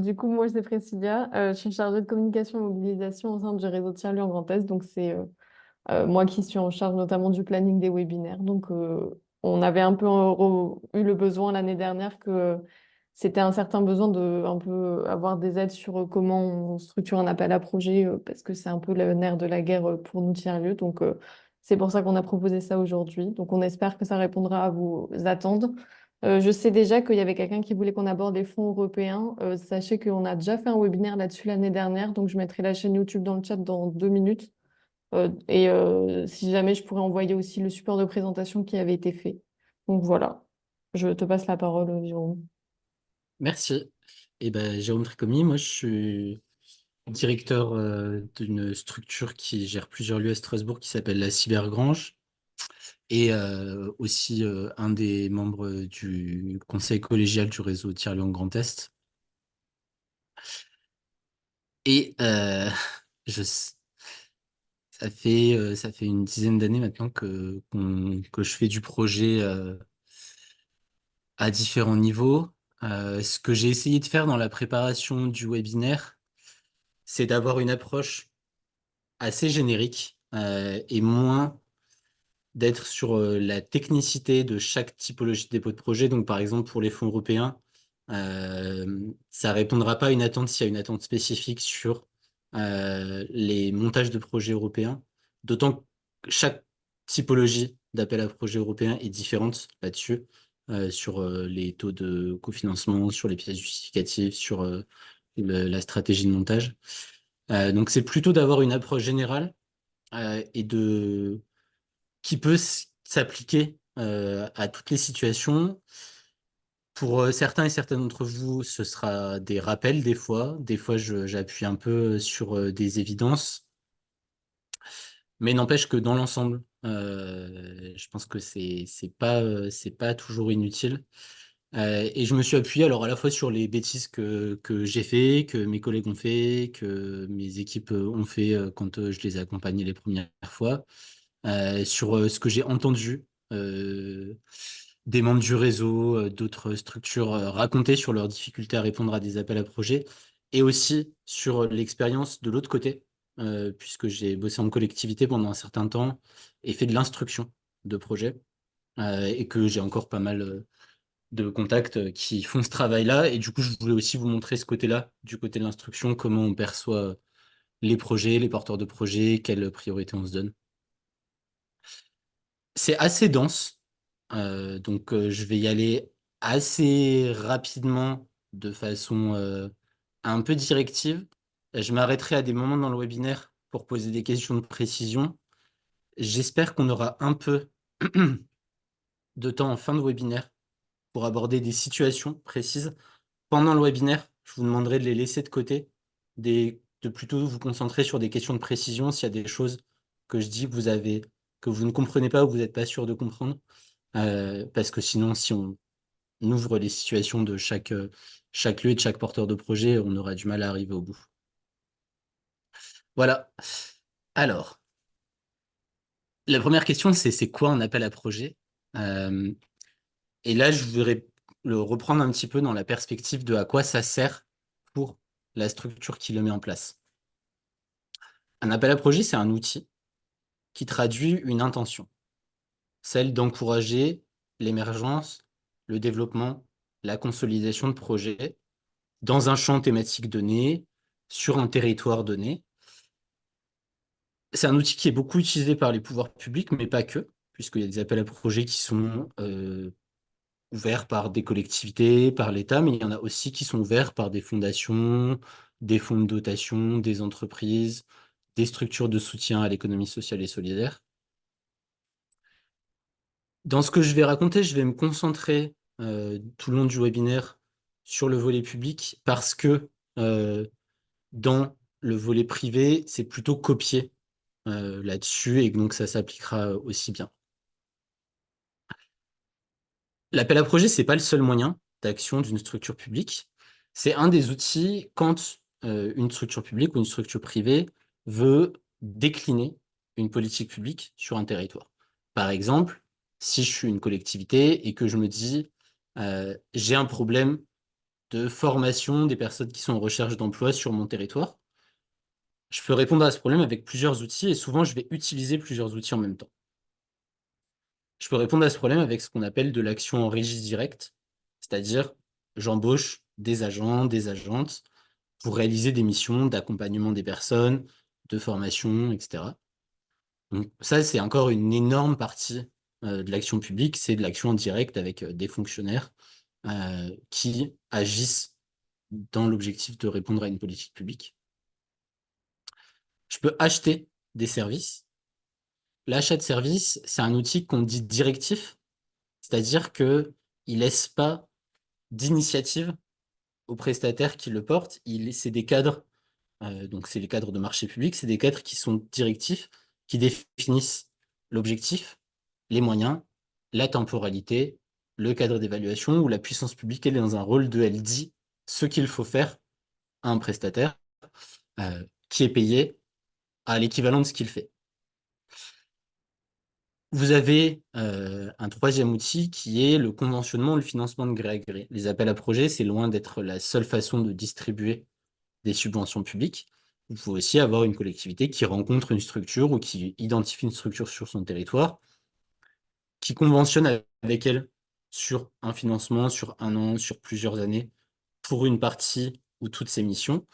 Du coup, moi, c'est Priscilla. Je suis chargée de communication et mobilisation au sein du réseau Tiers-Lieu en Grand Est. Donc, c'est moi qui suis en charge notamment du planning des webinaires. Donc, on avait un peu eu le besoin l'année dernière que c'était un certain besoin de un peu avoir des aides sur comment on structure un appel à projet parce que c'est un peu le nerf de la guerre pour nous Tiers-Lieu. Donc, c'est pour ça qu'on a proposé ça aujourd'hui. Donc, on espère que ça répondra à vos attentes. Je sais déjà qu'il y avait quelqu'un qui voulait qu'on aborde les fonds européens. Sachez qu'on a déjà fait un webinaire là-dessus l'année dernière, donc je mettrai la chaîne YouTube dans le chat dans 2 minutes. Si jamais je pourrais envoyer aussi le support de présentation qui avait été fait. Donc voilà, je te passe la parole, Jérôme. Merci. Et ben, Jérôme Tricomi, moi je suis directeur d'une structure qui gère plusieurs lieux à Strasbourg qui s'appelle la Cybergrange et aussi un des membres du conseil collégial du réseau Tiers-Lyon Grand Est. Et je, ça fait une dizaine d'années maintenant que je fais du projet à différents niveaux. Ce que j'ai essayé de faire dans la préparation du webinaire, c'est d'avoir une approche assez générique et moins d'être sur la technicité de chaque typologie de dépôt de projet. Donc, par exemple, pour les fonds européens, ça répondra pas à une attente s'il y a une attente spécifique sur les montages de projets européens. D'autant que chaque typologie d'appel à projet européen est différente là-dessus, sur les taux de cofinancement, sur les pièces justificatives, sur la stratégie de montage. Donc, c'est plutôt d'avoir une approche générale et qui peut s'appliquer à toutes les situations. Pour certains et certaines d'entre vous, ce sera des rappels des fois. Des fois, j'appuie un peu sur des évidences. Mais n'empêche que dans l'ensemble, je pense que c'est pas toujours inutile. Et je me suis appuyé alors à la fois sur les bêtises que j'ai fait, que mes collègues ont fait, que mes équipes ont fait quand je les ai accompagnés les premières fois, sur ce que j'ai entendu des membres du réseau, d'autres structures raconter sur leurs difficultés à répondre à des appels à projets, et aussi sur l'expérience de l'autre côté, puisque j'ai bossé en collectivité pendant un certain temps et fait de l'instruction de projets, et que j'ai encore pas mal de contacts qui font ce travail-là. Et du coup, je voulais aussi vous montrer ce côté-là, du côté de l'instruction, comment on perçoit les projets, les porteurs de projets, quelles priorités on se donne. C'est assez dense, donc je vais y aller assez rapidement de façon un peu directive. Je m'arrêterai à des moments dans le webinaire pour poser des questions de précision. J'espère qu'on aura un peu de temps en fin de webinaire pour aborder des situations précises. Pendant le webinaire, je vous demanderai de les laisser de côté, de plutôt vous concentrer sur des questions de précision s'il y a des choses que je dis que vous ne comprenez pas ou que vous n'êtes pas sûr de comprendre. Parce que sinon, si on ouvre les situations de chaque lieu et de chaque porteur de projet, on aura du mal à arriver au bout. Voilà. Alors, la première question, c'est quoi un appel à projet? Euh, et là, je voudrais le reprendre un petit peu dans la perspective de à quoi ça sert pour la structure qui le met en place. Un appel à projet, c'est un outil qui traduit une intention, celle d'encourager l'émergence, le développement, la consolidation de projets dans un champ thématique donné, sur un territoire donné. C'est un outil qui est beaucoup utilisé par les pouvoirs publics, mais pas que, puisqu'il y a des appels à projets qui sont ouverts par des collectivités, par l'État, mais il y en a aussi qui sont ouverts par des fondations, des fonds de dotation, des entreprises, des structures de soutien à l'économie sociale et solidaire. Dans ce que je vais raconter, je vais me concentrer tout le long du webinaire sur le volet public parce que euh, dans le volet privé, c'est plutôt copié là-dessus et donc ça s'appliquera aussi bien. L'appel à projet, c'est pas le seul moyen d'action d'une structure publique. C'est un des outils quand une structure publique ou une structure privée veut décliner une politique publique sur un territoire. Par exemple, si je suis une collectivité et que je me dis j'ai un problème de formation des personnes qui sont en recherche d'emploi sur mon territoire. Je peux répondre à ce problème avec plusieurs outils et souvent, je vais utiliser plusieurs outils en même temps. Je peux répondre à ce problème avec ce qu'on appelle de l'action en régie directe, c'est-à-dire j'embauche des agents, des agentes pour réaliser des missions d'accompagnement des personnes, de formation, etc. Donc ça, c'est encore une énorme partie de l'action publique, c'est de l'action en direct avec des fonctionnaires qui agissent dans l'objectif de répondre à une politique publique. Je peux acheter des services. L'achat de services, c'est un outil qu'on dit directif, c'est-à-dire qu'il ne laisse pas d'initiative aux prestataires qui le portent. C'est des cadres, donc c'est les cadres de marché public, c'est des cadres qui sont directifs, qui définissent l'objectif, les moyens, la temporalité, le cadre d'évaluation, où la puissance publique, elle est dans un rôle de, elle dit ce qu'il faut faire à un prestataire qui est payé à l'équivalent de ce qu'il fait. Vous avez un troisième outil qui est le conventionnement, le financement de gré à gré. Les appels à projets, c'est loin d'être la seule façon de distribuer des subventions publiques. Vous pouvez aussi avoir une collectivité qui rencontre une structure ou qui identifie une structure sur son territoire, qui conventionne avec elle sur un financement, sur un an, sur plusieurs années, pour une partie ou toutes ses missions.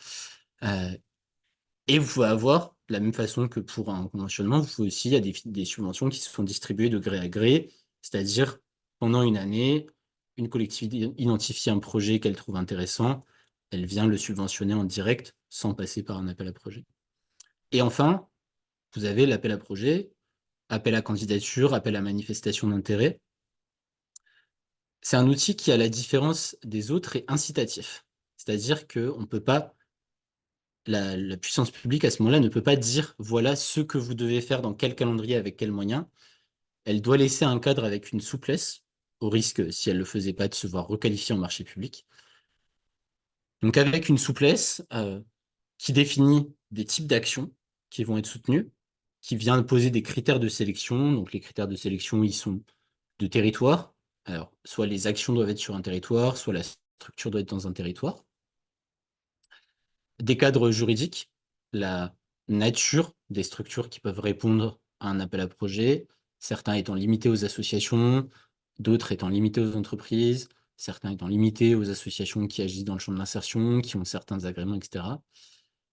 Et vous pouvez avoir, de la même façon que pour un conventionnement, vous pouvez aussi, il y a des subventions qui se font distribuer de gré à gré, c'est-à-dire pendant une année, une collectivité identifie un projet qu'elle trouve intéressant, elle vient le subventionner en direct sans passer par un appel à projet. Et enfin, vous avez l'appel à projet, appel à candidature, appel à manifestation d'intérêt. C'est un outil qui, à la différence des autres, est incitatif. C'est-à-dire qu'on ne peut pas la puissance publique, à ce moment-là, ne peut pas dire voilà ce que vous devez faire dans quel calendrier, avec quels moyens. Elle doit laisser un cadre avec une souplesse, au risque, si elle ne le faisait pas, de se voir requalifier en marché public. Donc, avec une souplesse qui définit des types d'actions qui vont être soutenues, qui vient poser des critères de sélection. Donc, les critères de sélection, ils sont de territoire. Alors, soit les actions doivent être sur un territoire, soit la structure doit être dans un territoire. Des cadres juridiques, la nature des structures qui peuvent répondre à un appel à projet, certains étant limités aux associations, d'autres étant limités aux entreprises, certains étant limités aux associations qui agissent dans le champ de l'insertion, qui ont certains agréments, etc.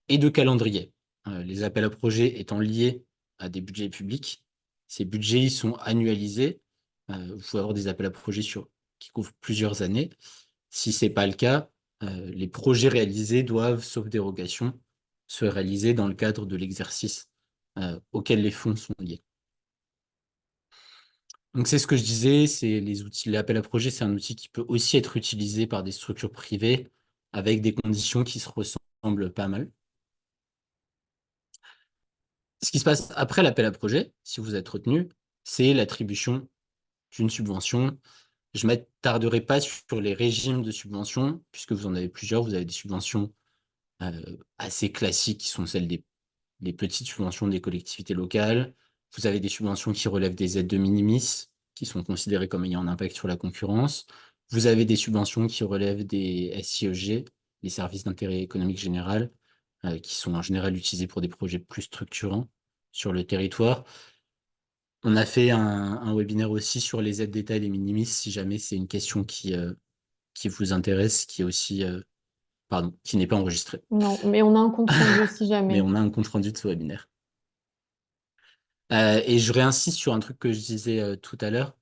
Et de calendrier. Les appels à projets étant liés à des budgets publics, ces budgets ils sont annualisés. Vous pouvez avoir des appels à projets qui couvrent plusieurs années. Si ce n'est pas le cas, les projets réalisés doivent, sauf dérogation, se réaliser dans le cadre de l'exercice auquel les fonds sont liés. Donc c'est ce que je disais, c'est les outils. L'appel à projet, c'est un outil qui peut aussi être utilisé par des structures privées avec des conditions qui se ressemblent pas mal. Ce qui se passe après l'appel à projet, si vous êtes retenu, c'est l'attribution d'une subvention. Je ne m'attarderai pas sur les régimes de subvention, puisque vous en avez plusieurs. Vous avez des subventions assez classiques qui sont celles des petites subventions des collectivités locales. Vous avez des subventions qui relèvent des aides de minimis, qui sont considérées comme ayant un impact sur la concurrence. Vous avez des subventions qui relèvent des SIEG, les services d'intérêt économique général, qui sont en général utilisés pour des projets plus structurants sur le territoire. On a fait un webinaire aussi sur les aides d'État et les minimis, si jamais c'est une question qui vous intéresse, qui est aussi, pardon, qui n'est pas enregistrée. Non, mais on a un compte rendu si Mais jamais. on a un compte rendu de ce webinaire. Et je réinsiste sur un truc que je disais tout à l'heure.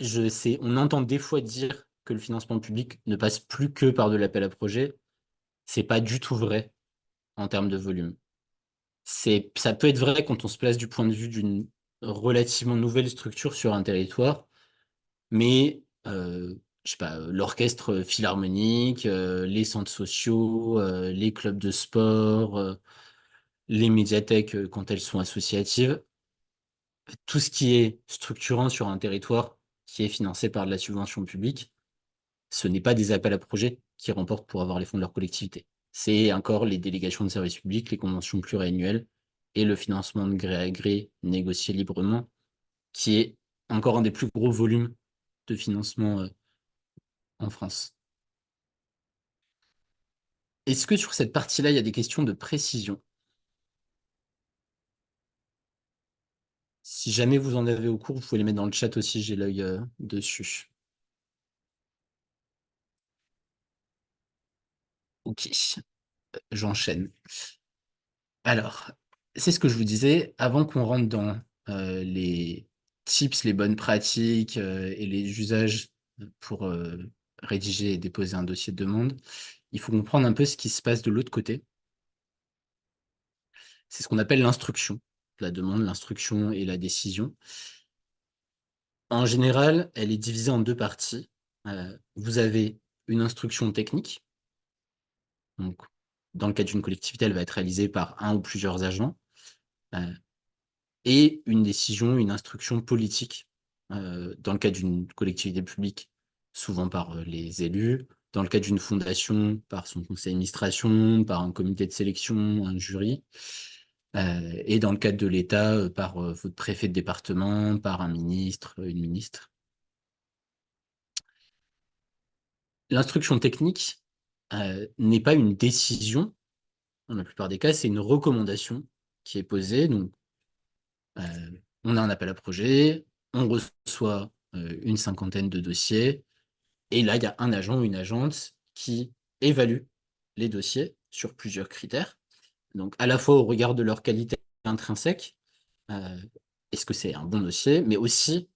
On entend des fois dire que le financement public ne passe plus que par de l'appel à projet. C'est pas du tout vrai en termes de volume. Ça peut être vrai quand on se place du point de vue d'une relativement nouvelle structure sur un territoire, mais je sais pas, l'orchestre philharmonique, les centres sociaux, les clubs de sport, les médiathèques quand elles sont associatives, tout ce qui est structurant sur un territoire qui est financé par de la subvention publique, ce n'est pas des appels à projets qui remportent pour avoir les fonds de leur collectivité. C'est encore les délégations de services publics, les conventions pluriannuelles et le financement de gré à gré négocié librement, qui est encore un des plus gros volumes de financement en France. Est-ce que sur cette partie-là, il y a des questions de précision? Si jamais vous en avez au cours, vous pouvez les mettre dans le chat aussi, j'ai l'œil dessus. Ok, j'enchaîne. Alors, c'est ce que je vous disais, avant qu'on rentre dans les tips, les bonnes pratiques et les usages pour rédiger et déposer un dossier de demande, il faut comprendre un peu ce qui se passe de l'autre côté. C'est ce qu'on appelle l'instruction, la demande, l'instruction et la décision. En général, elle est divisée en deux parties. Vous avez une instruction technique. Donc, dans le cas d'une collectivité, elle va être réalisée par un ou plusieurs agents. Euh, et une décision, une instruction politique. Dans le cas d'une collectivité publique, souvent par les élus. Dans le cas d'une fondation, par son conseil d'administration, par un comité de sélection, un jury. Et dans le cadre de l'État, par votre préfet de département, par un ministre, une ministre. L'instruction technique n'est pas une décision. Dans la plupart des cas, c'est une recommandation qui est posée. Donc, on a un appel à projet, on reçoit une cinquantaine de dossiers, et là, il y a un agent ou une agente qui évalue les dossiers sur plusieurs critères. Donc, à la fois au regard de leur qualité intrinsèque, euh, est-ce que c'est un bon dossier, mais aussi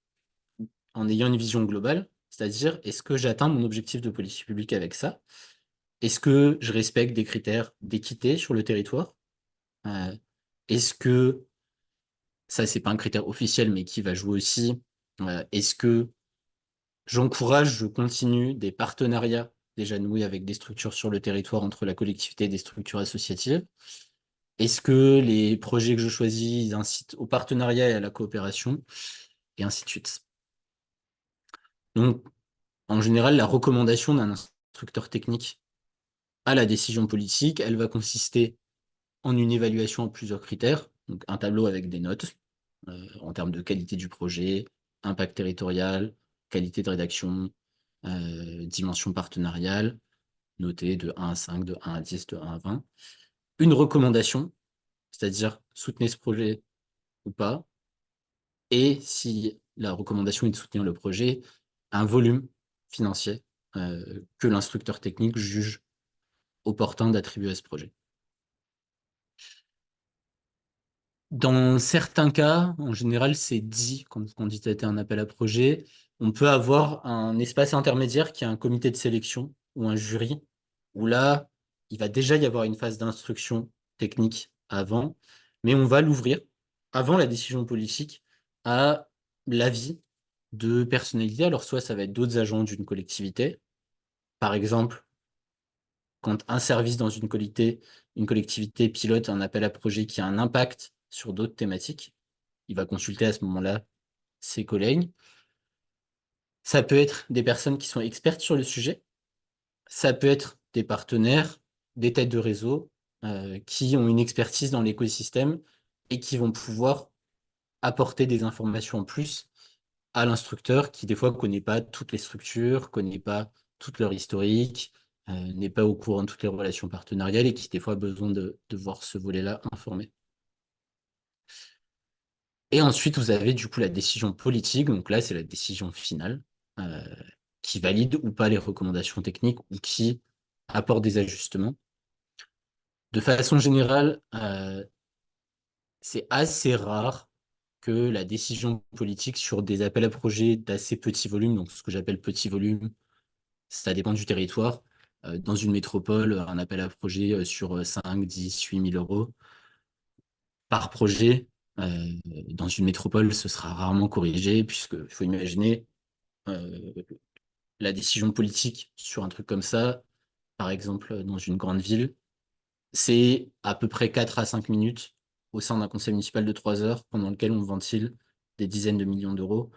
en ayant une vision globale, c'est-à-dire est-ce que j'atteins mon objectif de politique publique avec ça? Est-ce que je respecte des critères d'équité sur le territoire? Euh, Est-ce que, ça c'est pas un critère officiel, mais qui va jouer aussi, est-ce que j'encourage, je continue des partenariats déjà noués avec des structures sur le territoire entre la collectivité et des structures associatives? Est-ce que les projets que je choisis ils incitent au partenariat et à la coopération? Et ainsi de suite. Donc, en général, la recommandation d'un instructeur technique à la décision politique, elle va consister en une évaluation en plusieurs critères, donc un tableau avec des notes en termes de qualité du projet, impact territorial, qualité de rédaction, dimension partenariale, noté de 1 à 5, de 1 à 10, de 1 à 20. Une recommandation, c'est-à-dire soutenez ce projet ou pas, et si la recommandation est de soutenir le projet, un volume financier que l'instructeur technique juge opportun d'attribuer à ce projet. Dans certains cas, en général, c'est dit quand on dit un appel à projet. On peut avoir un espace intermédiaire qui est un comité de sélection ou un jury, où là, il va déjà y avoir une phase d'instruction technique avant, mais on va l'ouvrir avant la décision politique à l'avis de personnalités. Alors, soit ça va être d'autres agents d'une collectivité. Par exemple, quand un service dans une collectivité pilote un appel à projet qui a un impact sur d'autres thématiques, il va consulter à ce moment-là ses collègues. Ça peut être des personnes qui sont expertes sur le sujet, ça peut être des partenaires, des têtes de réseau qui ont une expertise dans l'écosystème et qui vont pouvoir apporter des informations en plus à l'instructeur qui des fois ne connaît pas toutes les structures, connaît pas toute leur historique, n'est pas au courant de toutes les relations partenariales et qui des fois a besoin de voir ce volet-là informé. Et ensuite, vous avez du coup la décision politique, donc là, c'est la décision finale, euh, qui valide ou pas les recommandations techniques ou qui apporte des ajustements. De façon générale, c'est assez rare que la décision politique sur des appels à projets d'assez petit volume, donc ce que j'appelle petit volume, ça dépend du territoire. Dans une métropole, un appel à projet sur 5, 10, 8 000 euros par projet, dans une métropole, ce sera rarement corrigé, puisqu'il faut imaginer euh, la décision politique sur un truc comme ça, par exemple dans une grande ville, c'est à peu près 4 à 5 minutes au sein d'un conseil municipal de 3 heures pendant lequel on ventile des dizaines de millions d'euros.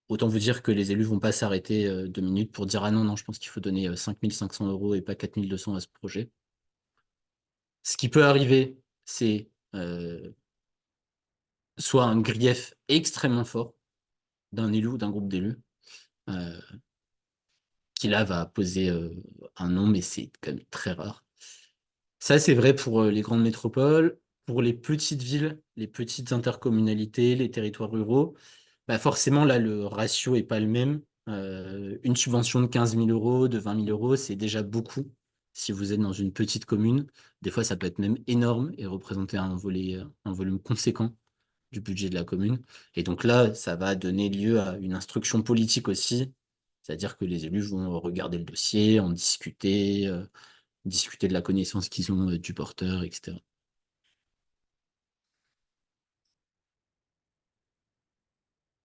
Autant vous dire que les élus vont pas s'arrêter 2 minutes pour dire ah non, non, je pense qu'il faut donner 5 500 euros et pas 4 200 à ce projet. Ce qui peut arriver, c'est soit un grief extrêmement fort d'un élu ou d'un groupe d'élus, euh, qui là va poser un nom, mais c'est quand même très rare. Ça, c'est vrai pour les grandes métropoles. Pour les petites villes, les petites intercommunalités, les territoires ruraux, bah forcément, là, le ratio est pas le même. Une subvention de 15 000 euros, de 20 000 euros, c'est déjà beaucoup. Si vous êtes dans une petite commune, des fois, ça peut être même énorme et représenter un volume conséquent du budget de la commune. Et donc là, ça va donner lieu à une instruction politique aussi, c'est-à-dire que les élus vont regarder le dossier, en discuter, discuter de la connaissance qu'ils ont du porteur, etc.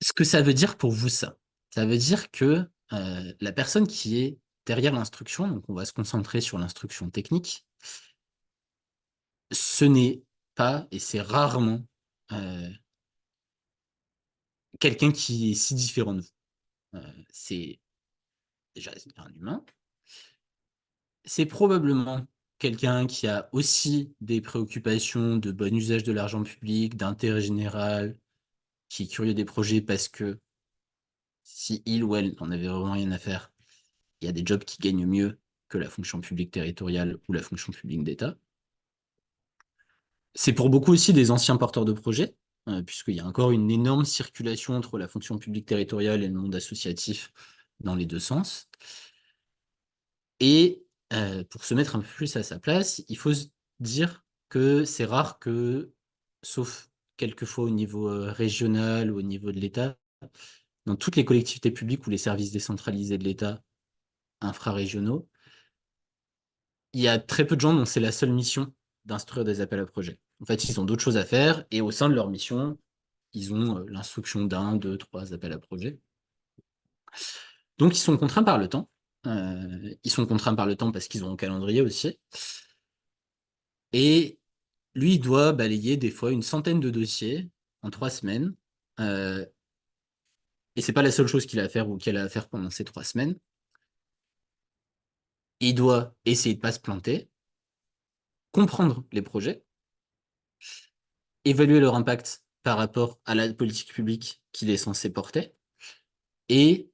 Ce que ça veut dire pour vous, ça veut dire que la personne qui est derrière l'instruction, donc on va se concentrer sur l'instruction technique, ce n'est pas, et c'est rarement, euh, quelqu'un qui est si différent de vous. C'est déjà un humain, c'est probablement quelqu'un qui a aussi des préoccupations de bon usage de l'argent public, d'intérêt général, qui est curieux des projets parce que si il ou elle n'en avait vraiment rien à faire, il y a des jobs qui gagnent mieux que la fonction publique territoriale ou la fonction publique d'État. C'est pour beaucoup aussi des anciens porteurs de projets, puisqu'il y a encore une énorme circulation entre la fonction publique territoriale et le monde associatif dans les deux sens. Et pour se mettre un peu plus à sa place, il faut se dire que c'est rare que, sauf quelquefois au niveau régional ou au niveau de l'État, dans toutes les collectivités publiques ou les services décentralisés de l'État infrarégionaux, il y a très peu de gens dont c'est la seule mission d'instruire des appels à projets. En fait, ils ont d'autres choses à faire et au sein de leur mission, ils ont l'instruction d'un, deux, trois appels à projets. Donc, ils sont contraints par le temps. Ils sont contraints par le temps parce qu'ils ont un calendrier aussi. Et lui, il doit balayer des fois une centaine de dossiers en 3 semaines. Euh, et c'est pas la seule chose qu'il a à faire ou qu'elle a à faire pendant ces 3 semaines. Il doit essayer de pas se planter, comprendre les projets, évaluer leur impact par rapport à la politique publique qu'il est censé porter et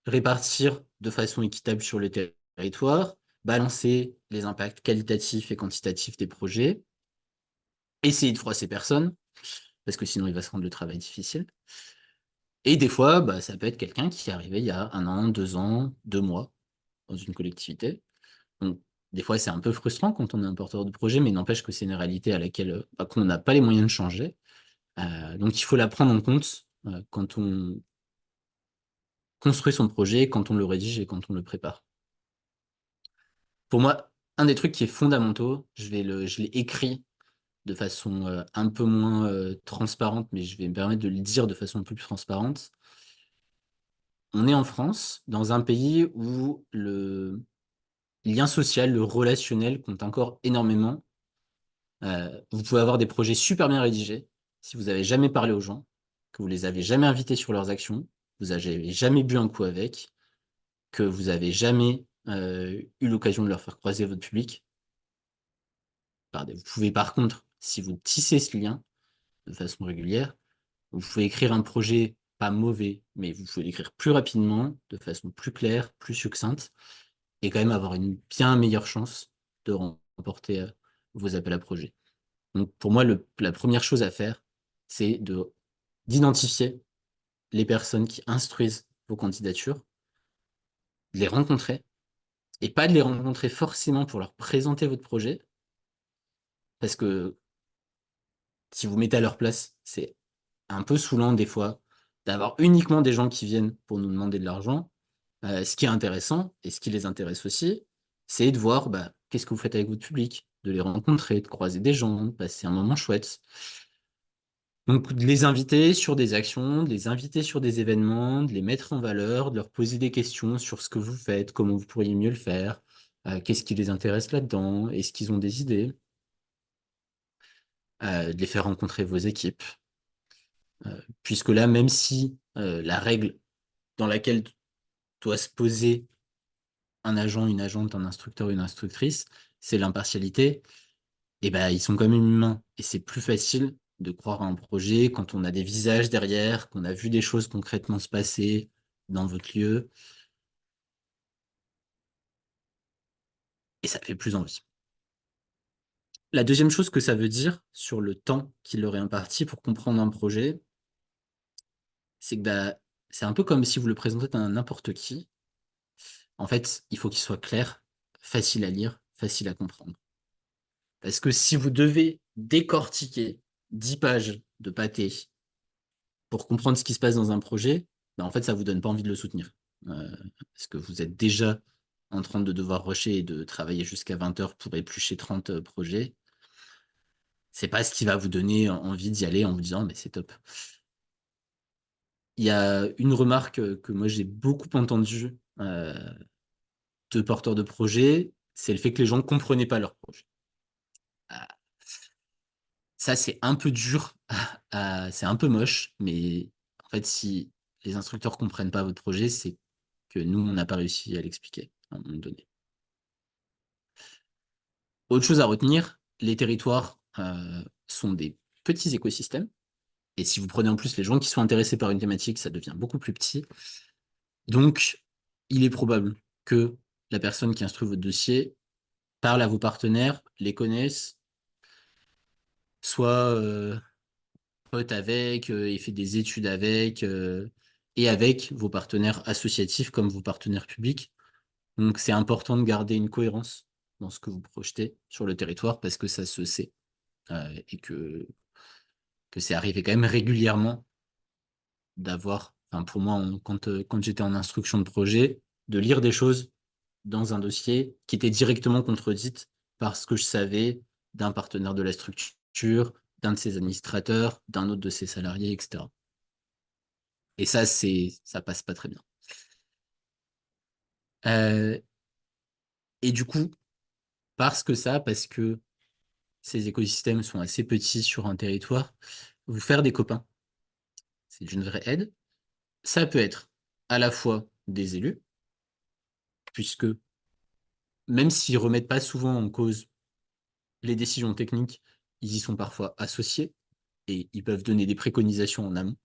répartir de façon équitable sur le territoire, balancer les impacts qualitatifs et quantitatifs des projets, essayer de froisser personne, parce que sinon il va se rendre le travail difficile. Et des fois, bah, ça peut être quelqu'un qui est arrivé il y a 1 an, 2 ans, 2 mois dans une collectivité. Donc, des fois, c'est un peu frustrant quand on est un porteur de projet, mais n'empêche que c'est une réalité à laquelle bah, qu'on n'a pas les moyens de changer. Donc, il faut la prendre en compte quand on construit son projet, quand on le rédige et quand on le prépare. Pour moi, un des trucs qui est fondamental, je l'ai écrit de façon un peu moins transparente, mais je vais me permettre de le dire de façon un peu plus transparente. On est en France, dans un pays où le lien social, le relationnel compte encore énormément. Vous pouvez avoir des projets super bien rédigés si vous n'avez jamais parlé aux gens, que vous les avez jamais invités sur leurs actions, vous n'avez jamais bu un coup avec, que vous avez jamais eu l'occasion de leur faire croiser votre public. Vous pouvez par contre, si vous tissez ce lien de façon régulière, vous pouvez écrire un projet pas mauvais, mais vous pouvez l'écrire plus rapidement, de façon plus claire, plus succincte, et quand même avoir une bien meilleure chance de remporter vos appels à projets. Donc pour moi, la première chose à faire, c'est d'identifier les personnes qui instruisent vos candidatures, de les rencontrer, et pas de les rencontrer forcément pour leur présenter votre projet, parce que si vous mettez à leur place, c'est un peu saoulant des fois d'avoir uniquement des gens qui viennent pour nous demander de l'argent. Ce qui est intéressant, et ce qui les intéresse aussi, c'est de voir bah, qu'est-ce que vous faites avec votre public, de les rencontrer, de croiser des gens, de passer un moment chouette. Donc, de les inviter sur des actions, de les inviter sur des événements, de les mettre en valeur, de leur poser des questions sur ce que vous faites, comment vous pourriez mieux le faire, qu'est-ce qui les intéresse là-dedans, est-ce qu'ils ont des idées, de les faire rencontrer vos équipes. Puisque là, même si la règle dans laquelle doit se poser un agent, une agente, un instructeur, une instructrice, c'est l'impartialité, et ben ils sont quand même humains. Et c'est plus facile de croire à un projet quand on a des visages derrière, qu'on a vu des choses concrètement se passer dans votre lieu, et ça fait plus envie. La deuxième chose que ça veut dire sur le temps qu'il leur est imparti pour comprendre un projet, c'est que bah, c'est un peu comme si vous le présentez à n'importe qui. En fait, il faut qu'il soit clair, facile à lire, facile à comprendre. Parce que si vous devez décortiquer 10 pages de pâté pour comprendre ce qui se passe dans un projet, bah, en fait, ça vous donne pas envie de le soutenir. Parce que vous êtes déjà en train de devoir rusher et de travailler jusqu'à 20 heures pour éplucher 30 projets. C'est pas ce qui va vous donner envie d'y aller en vous disant, mais c'est top. Il y a une remarque que moi j'ai beaucoup entendue de porteurs de projets, c'est le fait que les gens ne comprenaient pas leur projet. Ah, ça, c'est un peu dur, c'est un peu moche, mais en fait, si les instructeurs comprennent pas votre projet, c'est que nous, on n'a pas réussi à l'expliquer à un moment donné. Autre chose à retenir, les territoires sont des petits écosystèmes. Et si vous prenez en plus les gens qui sont intéressés par une thématique, ça devient beaucoup plus petit. Donc, il est probable que la personne qui instruit votre dossier parle à vos partenaires, les connaisse, soit pote avec, et fait des études avec, et avec vos partenaires associatifs comme vos partenaires publics. Donc, c'est important de garder une cohérence dans ce que vous projetez sur le territoire parce que ça se sait et que c'est arrivé quand même régulièrement d'avoir, enfin pour moi, quand j'étais en instruction de projet, de lire des choses dans un dossier qui étaient directement contredites par ce que je savais d'un partenaire de la structure, d'un de ses administrateurs, d'un autre de ses salariés, etc. Et ça, ça passe pas très bien. Euh, et du coup, parce que ces écosystèmes sont assez petits sur un territoire, vous faire des copains, c'est une vraie aide. Ça peut être à la fois des élus, puisque même s'ils remettent pas souvent en cause les décisions techniques, ils y sont parfois associés et ils peuvent donner des préconisations en amont.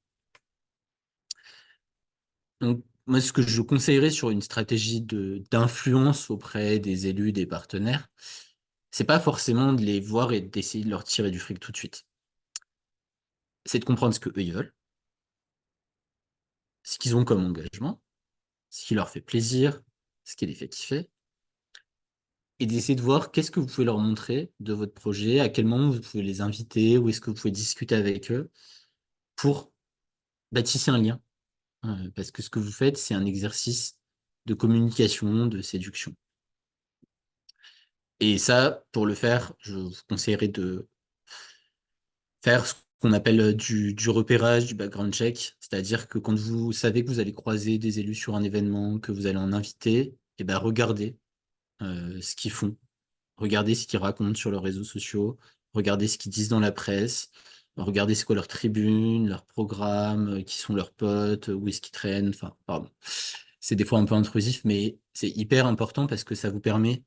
Donc, moi, ce que je conseillerais sur une stratégie d'influence auprès des élus, des partenaires, c'est pas forcément de les voir et d'essayer de leur tirer du fric tout de suite. C'est de comprendre ce que eux ils veulent, ce qu'ils ont comme engagement, ce qui leur fait plaisir, ce qui les fait kiffer, et d'essayer de voir qu'est-ce que vous pouvez leur montrer de votre projet, à quel moment vous pouvez les inviter, où est-ce que vous pouvez discuter avec eux pour bâtisser un lien. Parce que ce que vous faites, c'est un exercice de communication, de séduction. Et ça, pour le faire, je vous conseillerais de faire ce qu'on appelle du repérage, du background check. C'est-à-dire que quand vous savez que vous allez croiser des élus sur un événement, que vous allez en inviter, et ben regardez ce qu'ils font. Regardez ce qu'ils racontent sur leurs réseaux sociaux. Regardez ce qu'ils disent dans la presse. Regardez c'est quoi leur tribune, leur programme, qui sont leurs potes, où est-ce qu'ils traînent. Enfin, pardon. C'est des fois un peu intrusif, mais c'est hyper important parce que ça vous permet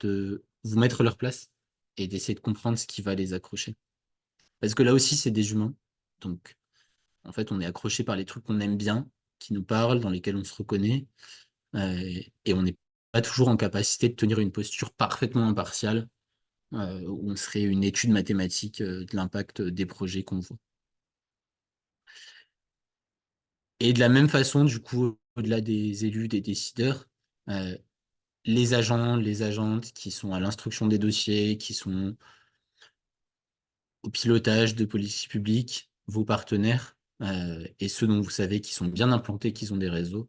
de vous mettre à leur place et d'essayer de comprendre ce qui va les accrocher. Parce que là aussi, c'est des humains. Donc, en fait, on est accroché par les trucs qu'on aime bien, qui nous parlent, dans lesquels on se reconnaît, et on n'est pas toujours en capacité de tenir une posture parfaitement impartiale, où on serait une étude mathématique de l'impact des projets qu'on voit. Et de la même façon, du coup, au-delà des élus, des décideurs, euh, les agents, les agentes qui sont à l'instruction des dossiers, qui sont au pilotage de politiques publiques, vos partenaires, et ceux dont vous savez qu'ils sont bien implantés, qu'ils ont des réseaux,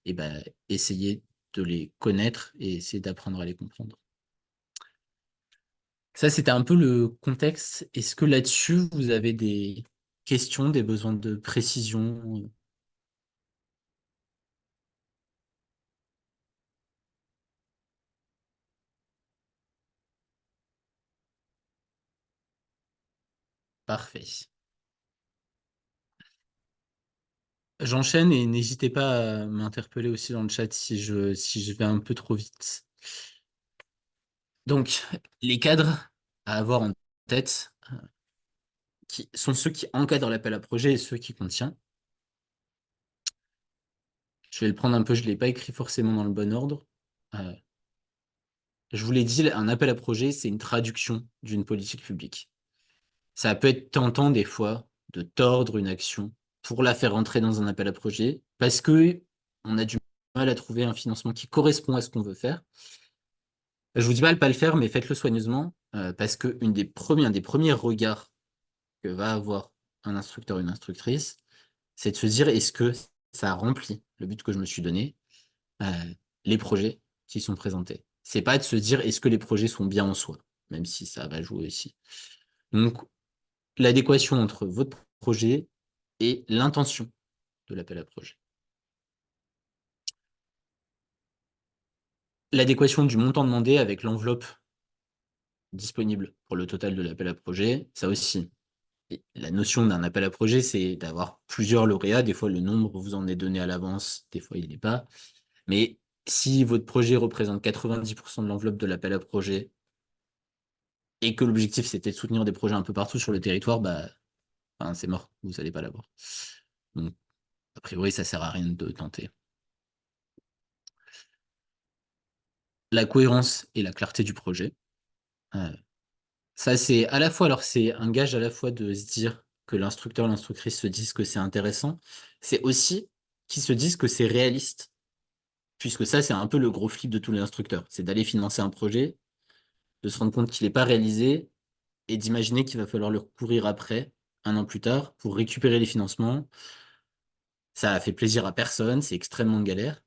et ben, essayez de les connaître et essayez d'apprendre à les comprendre. Ça, c'était un peu le contexte. Est-ce que là-dessus, vous avez des questions, des besoins de précision? Parfait. J'enchaîne et n'hésitez pas à m'interpeller aussi dans le chat si je vais un peu trop vite. Donc, les cadres à avoir en tête, qui sont ceux qui encadrent l'appel à projet et ceux qui contient. Je vais le prendre un peu, je ne l'ai pas écrit forcément dans le bon ordre. Euh, je vous l'ai dit, un appel à projet, c'est une traduction d'une politique publique. Ça peut être tentant des fois de tordre une action pour la faire entrer dans un appel à projet parce que on a du mal à trouver un financement qui correspond à ce qu'on veut faire. Je vous dis pas de pas le faire, mais faites-le soigneusement parce que un des premiers regards que va avoir un instructeur, une instructrice, c'est de se dire est-ce que ça remplit le but que je me suis donné, euh, les projets qui sont présentés. C'est pas de se dire est-ce que les projets sont bien en soi, même si ça va jouer aussi. Donc, l'adéquation entre votre projet et l'intention de l'appel à projet. L'adéquation du montant demandé avec l'enveloppe disponible pour le total de l'appel à projet, ça aussi. Et la notion d'un appel à projet, c'est d'avoir plusieurs lauréats. Des fois, le nombre vous en est donné à l'avance, des fois, il n'est pas. Mais si votre projet représente 90% de l'enveloppe de l'appel à projet et que l'objectif, c'était de soutenir des projets un peu partout sur le territoire, bah, enfin, c'est mort, vous n'allez pas l'avoir. Donc, a priori, ça sert à rien de tenter. La cohérence et la clarté du projet. Euh, Ça, c'est à la fois, alors c'est un gage à la fois de se dire que l'instructeur, l'instructrice se disent que c'est intéressant. C'est aussi qu'ils se disent que c'est réaliste, puisque ça, c'est un peu le gros flip de tous les instructeurs. C'est d'aller financer un projet, de se rendre compte qu'il n'est pas réalisé et d'imaginer qu'il va falloir le courir après, un an plus tard, pour récupérer les financements. Ça a fait plaisir à personne, c'est extrêmement galère.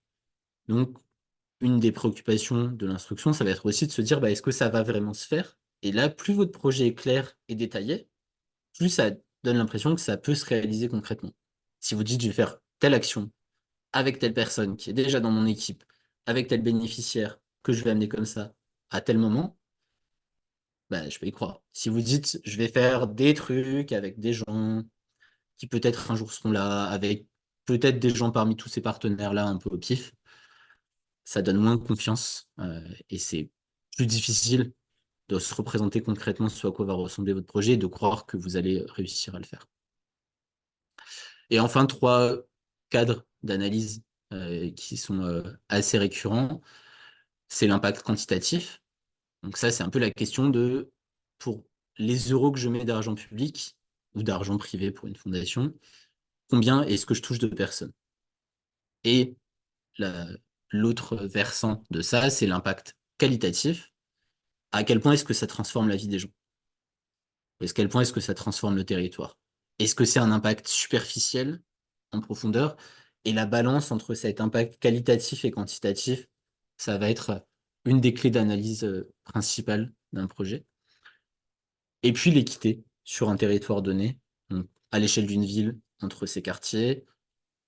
Donc, une des préoccupations de l'instruction, ça va être aussi de se dire, bah, est-ce que ça va vraiment se faire? Et là, plus votre projet est clair et détaillé, plus ça donne l'impression que ça peut se réaliser concrètement. Si vous dites, je vais faire telle action avec telle personne qui est déjà dans mon équipe, avec tel bénéficiaire que je vais amener comme ça à tel moment, bah, je peux y croire. Si vous dites, je vais faire des trucs avec des gens qui peut-être un jour seront là, avec peut-être des gens parmi tous ces partenaires-là un peu au pif, ça donne moins de confiance et c'est plus difficile de se représenter concrètement ce à quoi va ressembler votre projet et de croire que vous allez réussir à le faire. Et enfin, trois cadres d'analyse qui sont assez récurrents. C'est l'impact quantitatif. Donc ça, c'est un peu la question de, pour les euros que je mets d'argent public ou d'argent privé pour une fondation, combien est-ce que je touche de personnes? Et la- l'autre versant de ça, c'est l'impact qualitatif. À quel point est-ce que ça transforme la vie des gens? À quel point est-ce que ça transforme le territoire? Est-ce que c'est un impact superficiel en profondeur? Et la balance entre cet impact qualitatif et quantitatif, ça va être une des clés d'analyse principale d'un projet. Et puis l'équité sur un territoire donné, donc à l'échelle d'une ville, entre ses quartiers,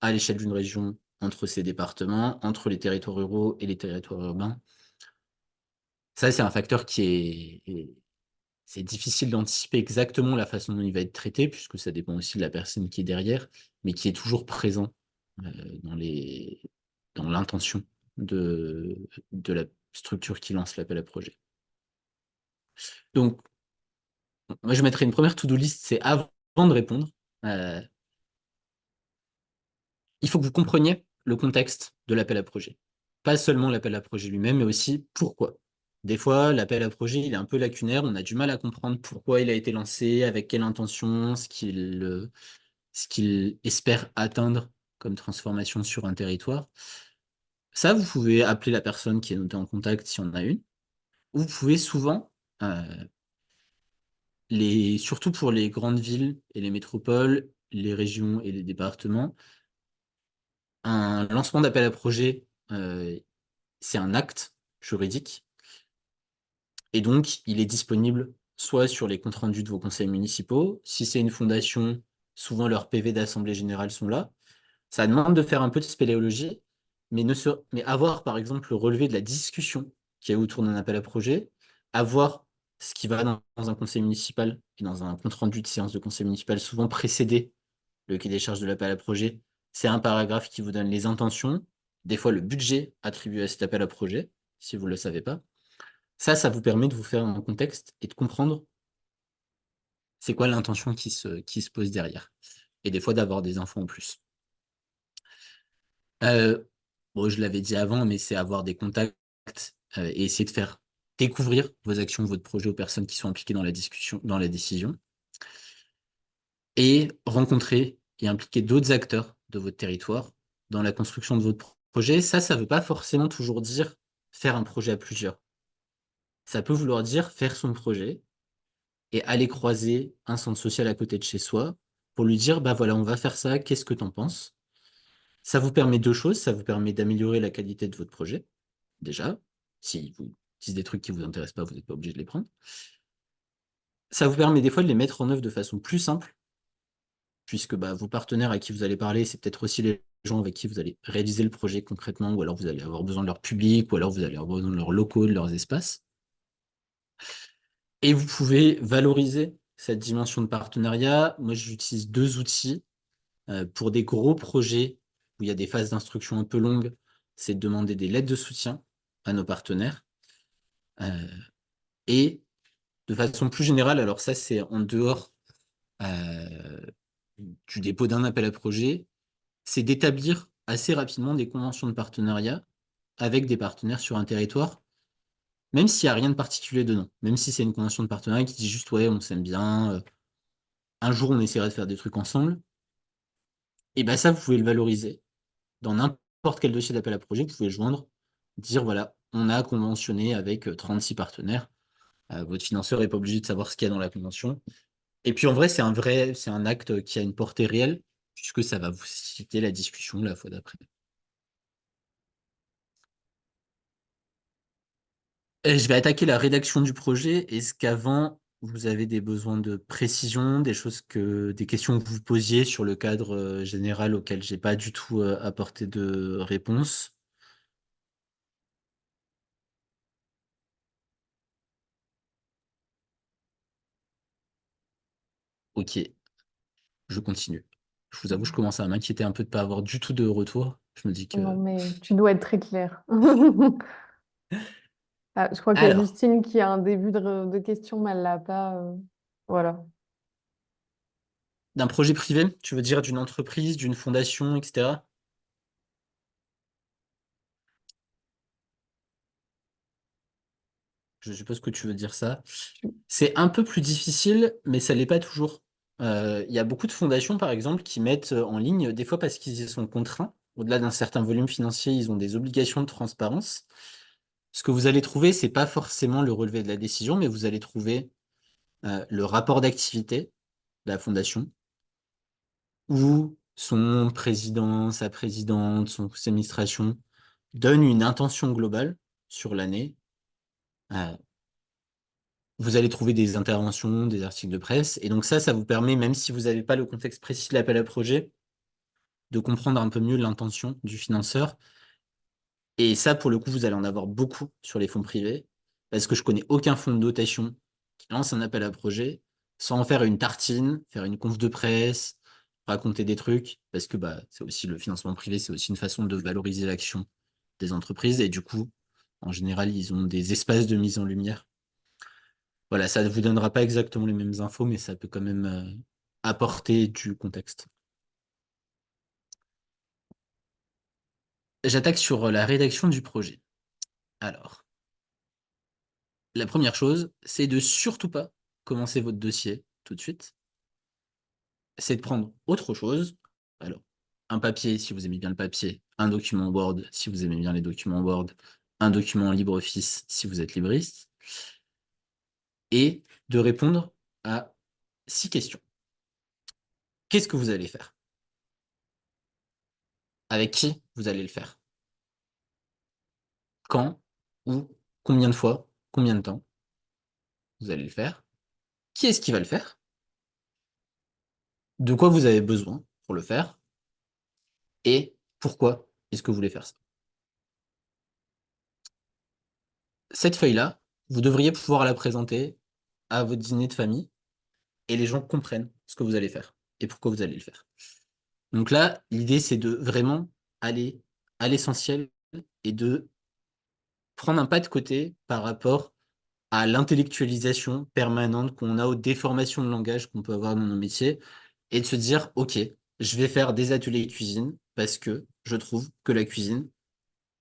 à l'échelle d'une région, entre ses départements, entre les territoires ruraux et les territoires urbains. Ça, c'est un facteur c'est difficile d'anticiper exactement la façon dont il va être traité, puisque ça dépend aussi de la personne qui est derrière, mais qui est toujours présent dans dans l'intention de la structure qui lance l'appel à projet. Donc, moi, je mettrais une première to-do list, c'est avant de répondre, euh, il faut que vous compreniez le contexte de l'appel à projet. Pas seulement l'appel à projet lui-même, mais aussi pourquoi. Des fois, l'appel à projet, il est un peu lacunaire, on a du mal à comprendre pourquoi il a été lancé, avec quelle intention, ce qu'il espère atteindre comme transformation sur un territoire. Ça, vous pouvez appeler la personne qui est notée en contact si on a une. Ou vous pouvez souvent, euh, surtout pour les grandes villes et les métropoles, les régions et les départements, un lancement d'appel à projet, c'est un acte juridique. Et donc, il est disponible soit sur les comptes rendus de vos conseils municipaux. Si c'est une fondation, souvent leurs PV d'assemblée générale sont là. Ça demande de faire un peu de spéléologie, mais avoir par exemple le relevé de la discussion qu'il y a autour d'un appel à projet, avoir ce qui va dans un conseil municipal et dans un compte-rendu de séance de conseil municipal, souvent précédé le cahier des charges de l'appel à projet. C'est un paragraphe qui vous donne les intentions, des fois le budget attribué à cet appel à projet, si vous ne le savez pas. Ça vous permet de vous faire un contexte et de comprendre c'est quoi l'intention qui se pose derrière. Et des fois d'avoir des infos en plus. Euh, bon, je l'avais dit avant, mais c'est avoir des contacts et essayer de faire découvrir vos actions, votre projet aux personnes qui sont impliquées dans la discussion, dans la décision, et rencontrer et impliquer d'autres acteurs de votre territoire dans la construction de votre projet. Ça ne veut pas forcément toujours dire faire un projet à plusieurs. Ça peut vouloir dire faire son projet et aller croiser un centre social à côté de chez soi pour lui dire, bah voilà, on va faire ça, qu'est-ce que t'en penses? Ça vous permet deux choses, ça vous permet d'améliorer la qualité de votre projet, déjà. Si vous disent des trucs qui vous intéressent pas, vous n'êtes pas obligé de les prendre. Ça vous permet des fois de les mettre en œuvre de façon plus simple, puisque bah, vos partenaires à qui vous allez parler, c'est peut-être aussi les gens avec qui vous allez réaliser le projet concrètement, ou alors vous allez avoir besoin de leur public, ou alors vous allez avoir besoin de leurs locaux, de leurs espaces. Et vous pouvez valoriser cette dimension de partenariat. Moi, j'utilise deux outils pour des gros projets où il y a des phases d'instruction un peu longues. C'est de demander des lettres de soutien à nos partenaires. Euh, et de façon plus générale, alors ça, c'est en dehors euh, du dépôt d'un appel à projet, c'est d'établir assez rapidement des conventions de partenariat avec des partenaires sur un territoire, même s'il n'y a rien de particulier dedans, même si c'est une convention de partenariat qui dit juste, ouais, on s'aime bien, un jour on essaiera de faire des trucs ensemble, et ben ça, vous pouvez le valoriser. Dans n'importe quel dossier d'appel à projet, vous pouvez joindre, dire, voilà, on a conventionné avec 36 partenaires. Votre financeur n'est pas obligé de savoir ce qu'il y a dans la convention. Et puis en vrai, c'est un acte qui a une portée réelle, puisque ça va vous citer la discussion la fois d'après. Et je vais attaquer la rédaction du projet. Est-ce qu'avant, vous avez des besoins de précision, des questions que vous posiez sur le cadre général auquel j'ai pas du tout apporté de réponse? Ok, je continue. Je vous avoue, je commence à m'inquiéter un peu de pas avoir du tout de retour. Je me dis Non, que... mais tu dois être très clair. Ah, je crois qu'il y a Alors, Justine qui a un début de question, mais elle l'a pas. Voilà. d'un projet privé, tu veux dire d'une entreprise, d'une fondation, etc. Je suppose que tu veux dire ça. Tu- C'est un peu plus difficile, mais ça l'est pas toujours. Il y a beaucoup de fondations, par exemple, qui mettent en ligne, des fois parce qu'ils y sont contraints. Au-delà d'un certain volume financier, ils ont des obligations de transparence. Ce que vous allez trouver, c'est pas forcément le relevé de la décision, mais vous allez trouver le rapport d'activité de la fondation, où son président, sa présidente, son conseil d'administration donnent une intention globale sur l'année. Euh, Vous allez trouver des interventions, des articles de presse. Et donc ça vous permet, même si vous n'avez pas le contexte précis de l'appel à projet, de comprendre un peu mieux l'intention du financeur. Et ça, pour le coup, vous allez en avoir beaucoup sur les fonds privés, parce que je connais aucun fonds de dotation qui lance un appel à projet sans en faire une tartine, faire une conf de presse, raconter des trucs, parce que bah, c'est aussi le financement privé, c'est aussi une façon de valoriser l'action des entreprises. Et du coup, en général, ils ont des espaces de mise en lumière. Voilà, ça ne vous donnera pas exactement les mêmes infos, mais ça peut quand même apporter du contexte. J'attaque sur la rédaction du projet. Alors, la première chose, c'est de surtout pas commencer votre dossier tout de suite. C'est de prendre autre chose. Alors, un papier si vous aimez bien le papier, un document Word si vous aimez bien les documents Word, un document LibreOffice si vous êtes libriste, et de répondre à 6 questions. Qu'est-ce que vous allez faire? Avec qui vous allez le faire? Quand, où, combien de fois, combien de temps vous allez le faire, qui est-ce qui va le faire, de quoi vous avez besoin pour le faire, et pourquoi est-ce que vous voulez faire ça. Cette feuille-là, vous devriez pouvoir la présenter à votre dîner de famille et les gens comprennent ce que vous allez faire et pourquoi vous allez le faire. Donc là, l'idée, c'est de vraiment aller à l'essentiel et de prendre un pas de côté par rapport à l'intellectualisation permanente qu'on a, aux déformations de langage qu'on peut avoir dans nos métiers, et de se dire, OK, je vais faire des ateliers de cuisine parce que je trouve que la cuisine,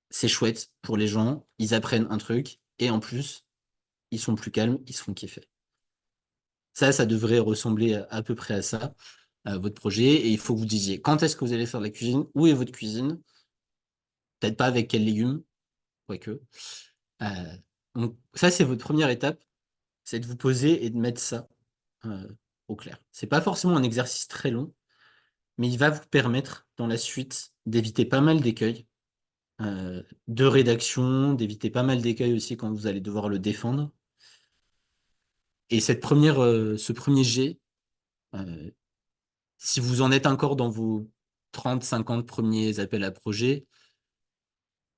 c'est chouette pour les gens, ils apprennent un truc, et en plus, ils sont plus calmes, ils seront kiffés. Ça devrait ressembler à peu près à ça, à votre projet. Et il faut que vous disiez quand est-ce que vous allez faire de la cuisine, où est votre cuisine, peut-être pas avec quels légumes, quoique. Euh, donc ça, c'est votre première étape, c'est de vous poser et de mettre ça euh, au clair. C'est pas forcément un exercice très long, mais il va vous permettre dans la suite d'éviter pas mal d'écueils de rédaction, d'éviter pas mal d'écueils aussi quand vous allez devoir le défendre. Et ce premier jet, euh, si vous en êtes encore dans vos 30, 50 premiers appels à projet,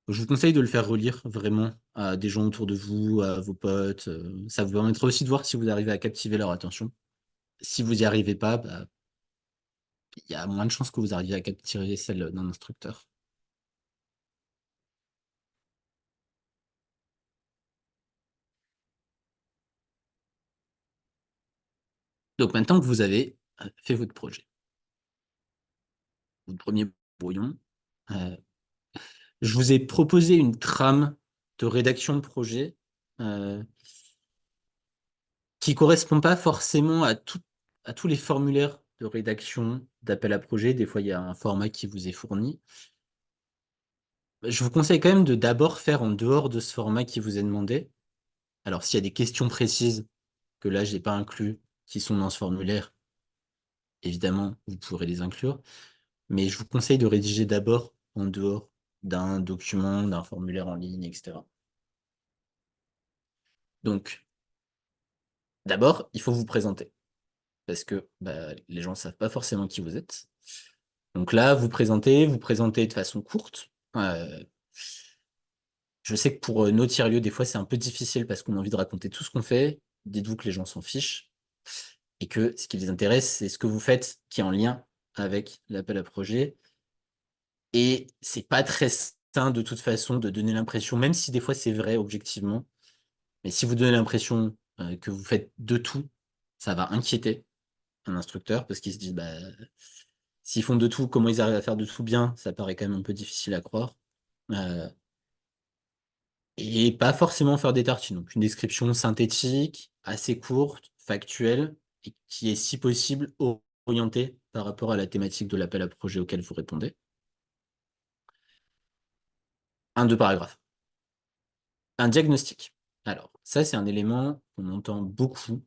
je vous conseille de le faire relire vraiment à des gens autour de vous, à vos potes. Ça vous permettra aussi de voir si vous arrivez à captiver leur attention. Si vous n'y arrivez pas, bah, il y a moins de chances que vous arriviez à capturer celle d'un instructeur. Donc maintenant que vous avez fait votre projet, votre premier brouillon, euh, je vous ai proposé une trame de rédaction de projet euh, qui correspond pas forcément à tous les formulaires de rédaction d'appel à projet. Des fois, il y a un format qui vous est fourni. Je vous conseille quand même de d'abord faire en dehors de ce format qui vous est demandé. Alors, s'il y a des questions précises que là, je n'ai pas inclus, qui sont dans ce formulaire, évidemment, vous pourrez les inclure. Mais je vous conseille de rédiger d'abord en dehors d'un document, d'un formulaire en ligne, etc. Donc, d'abord, il faut vous présenter parce que bah, les gens ne savent pas forcément qui vous êtes. Donc là, vous présentez de façon courte. Je sais que pour nos tiers-lieux, des fois, c'est un peu difficile parce qu'on a envie de raconter tout ce qu'on fait. Dites-vous que les gens s'en fichent et que ce qui les intéresse, c'est ce que vous faites qui est en lien avec l'appel à projet. Et c'est pas très sain de toute façon de donner l'impression, même si des fois c'est vrai objectivement, mais si vous donnez l'impression que vous faites de tout, ça va inquiéter un instructeur parce qu'ils se disent, bah, s'ils font de tout, comment ils arrivent à faire de tout bien, ça paraît quand même un peu difficile à croire. Euh, et pas forcément faire des tartines. Donc une description synthétique, assez courte, factuelle, et qui est si possible orientée par rapport à la thématique de l'appel à projet auquel vous répondez. Un, deux paragraphes. Un diagnostic. Alors, ça, c'est un élément qu'on entend beaucoup.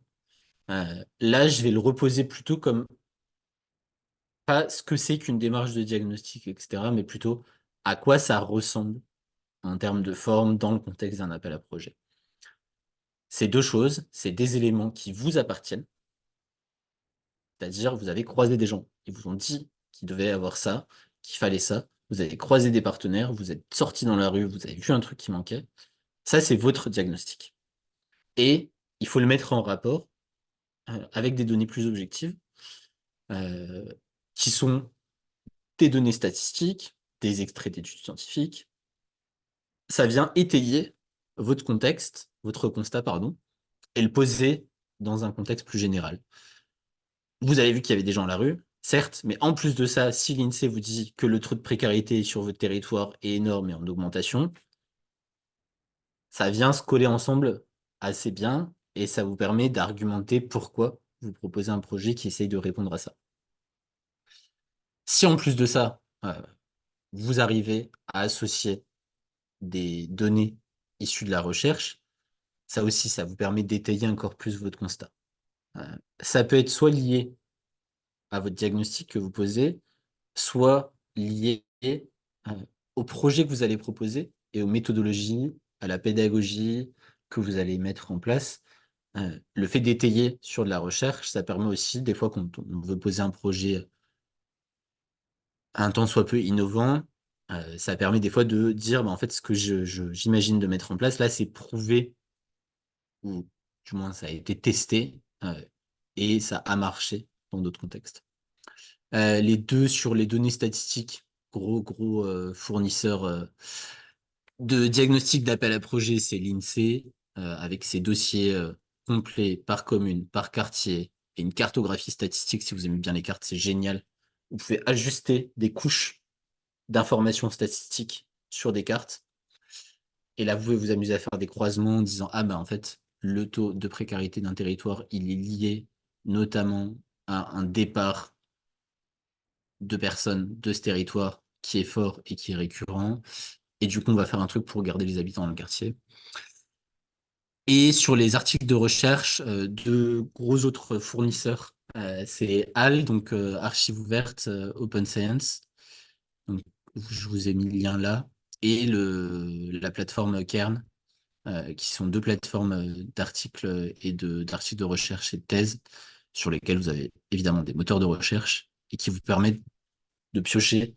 Là, je vais le reposer plutôt comme pas ce que c'est qu'une démarche de diagnostic, etc., mais plutôt à quoi ça ressemble en termes de forme dans le contexte d'un appel à projet. C'est deux choses, c'est des éléments qui vous appartiennent, c'est-à-dire vous avez croisé des gens, ils vous ont dit qu'il devait avoir ça, qu'il fallait ça, vous avez croisé des partenaires, vous êtes sorti dans la rue, vous avez vu un truc qui manquait. Ça, c'est votre diagnostic. Et il faut le mettre en rapport avec des données plus objectives, euh, qui sont des données statistiques, des extraits d'études scientifiques. Ça vient étayer votre contexte, votre constat, pardon, et le poser dans un contexte plus général. Vous avez vu qu'il y avait des gens à la rue, certes, mais en plus de ça, si l'INSEE vous dit que le taux de précarité sur votre territoire est énorme et en augmentation, ça vient se coller ensemble assez bien et ça vous permet d'argumenter pourquoi vous proposez un projet qui essaye de répondre à ça. Si en plus de ça, vous arrivez à associer des données issues de la recherche, ça aussi, ça vous permet d'étayer encore plus votre constat. Ça peut être soit lié à votre diagnostic que vous posez, soit lié au projet que vous allez proposer et aux méthodologies, à la pédagogie que vous allez mettre en place. Le fait d'étayer sur de la recherche, ça permet aussi, des fois, quand on veut poser un projet un tant soit peu innovant, ça permet des fois de dire, bah, en fait, ce que j'imagine de mettre en place, là, c'est prouvé, ou du moins ça a été testé, et ça a marché dans d'autres contextes. Les deux sur les données statistiques, gros fournisseurs de diagnostic d'appel à projet, c'est l'INSEE, avec ses dossiers complets par commune, par quartier, et une cartographie statistique. Si vous aimez bien les cartes, c'est génial. Vous pouvez ajuster des couches d'informations statistiques sur des cartes. Et là, vous pouvez vous amuser à faire des croisements en disant, ah ben en fait, le taux de précarité d'un territoire, il est lié notamment à un départ de personnes de ce territoire qui est fort et qui est récurrent. Et du coup, on va faire un truc pour garder les habitants dans le quartier. Et sur les articles de recherche, de gros autres fournisseurs, c'est HAL, donc Archives ouvertes, Open Science. Donc, je vous ai mis le lien là. Et la plateforme Kern, qui sont deux plateformes d'articles et d'articles de recherche et de thèses sur lesquels vous avez évidemment des moteurs de recherche et qui vous permettent de piocher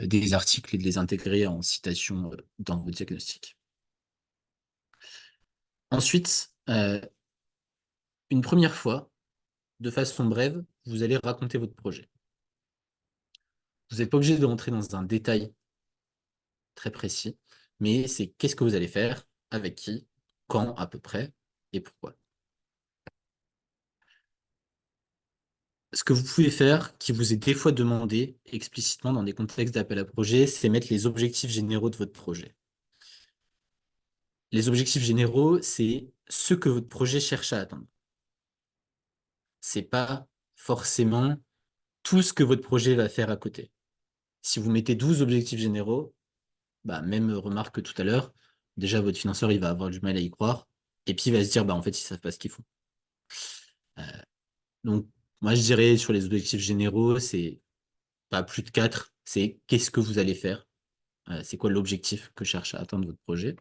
des articles et de les intégrer en citation dans vos diagnostics. Ensuite, une première fois, de façon brève, vous allez raconter votre projet. Vous n'êtes pas obligé de rentrer dans un détail très précis, mais c'est qu'est-ce que vous allez faire, avec qui, quand à peu près, et pourquoi. Ce que vous pouvez faire, qui vous est des fois demandé explicitement dans des contextes d'appel à projet, c'est mettre les objectifs généraux de votre projet. Les objectifs généraux, c'est ce que votre projet cherche à atteindre. C'est pas forcément tout ce que votre projet va faire à côté. Si vous mettez 12 objectifs généraux, bah, même remarque que tout à l'heure, déjà votre financeur, il va avoir du mal à y croire, et puis il va se dire, bah, en fait, ils savent pas ce qu'ils font. Euh, donc, moi, je dirais sur les objectifs généraux, c'est pas plus de 4, c'est qu'est-ce que vous allez faire, c'est quoi l'objectif que cherche à atteindre votre projet.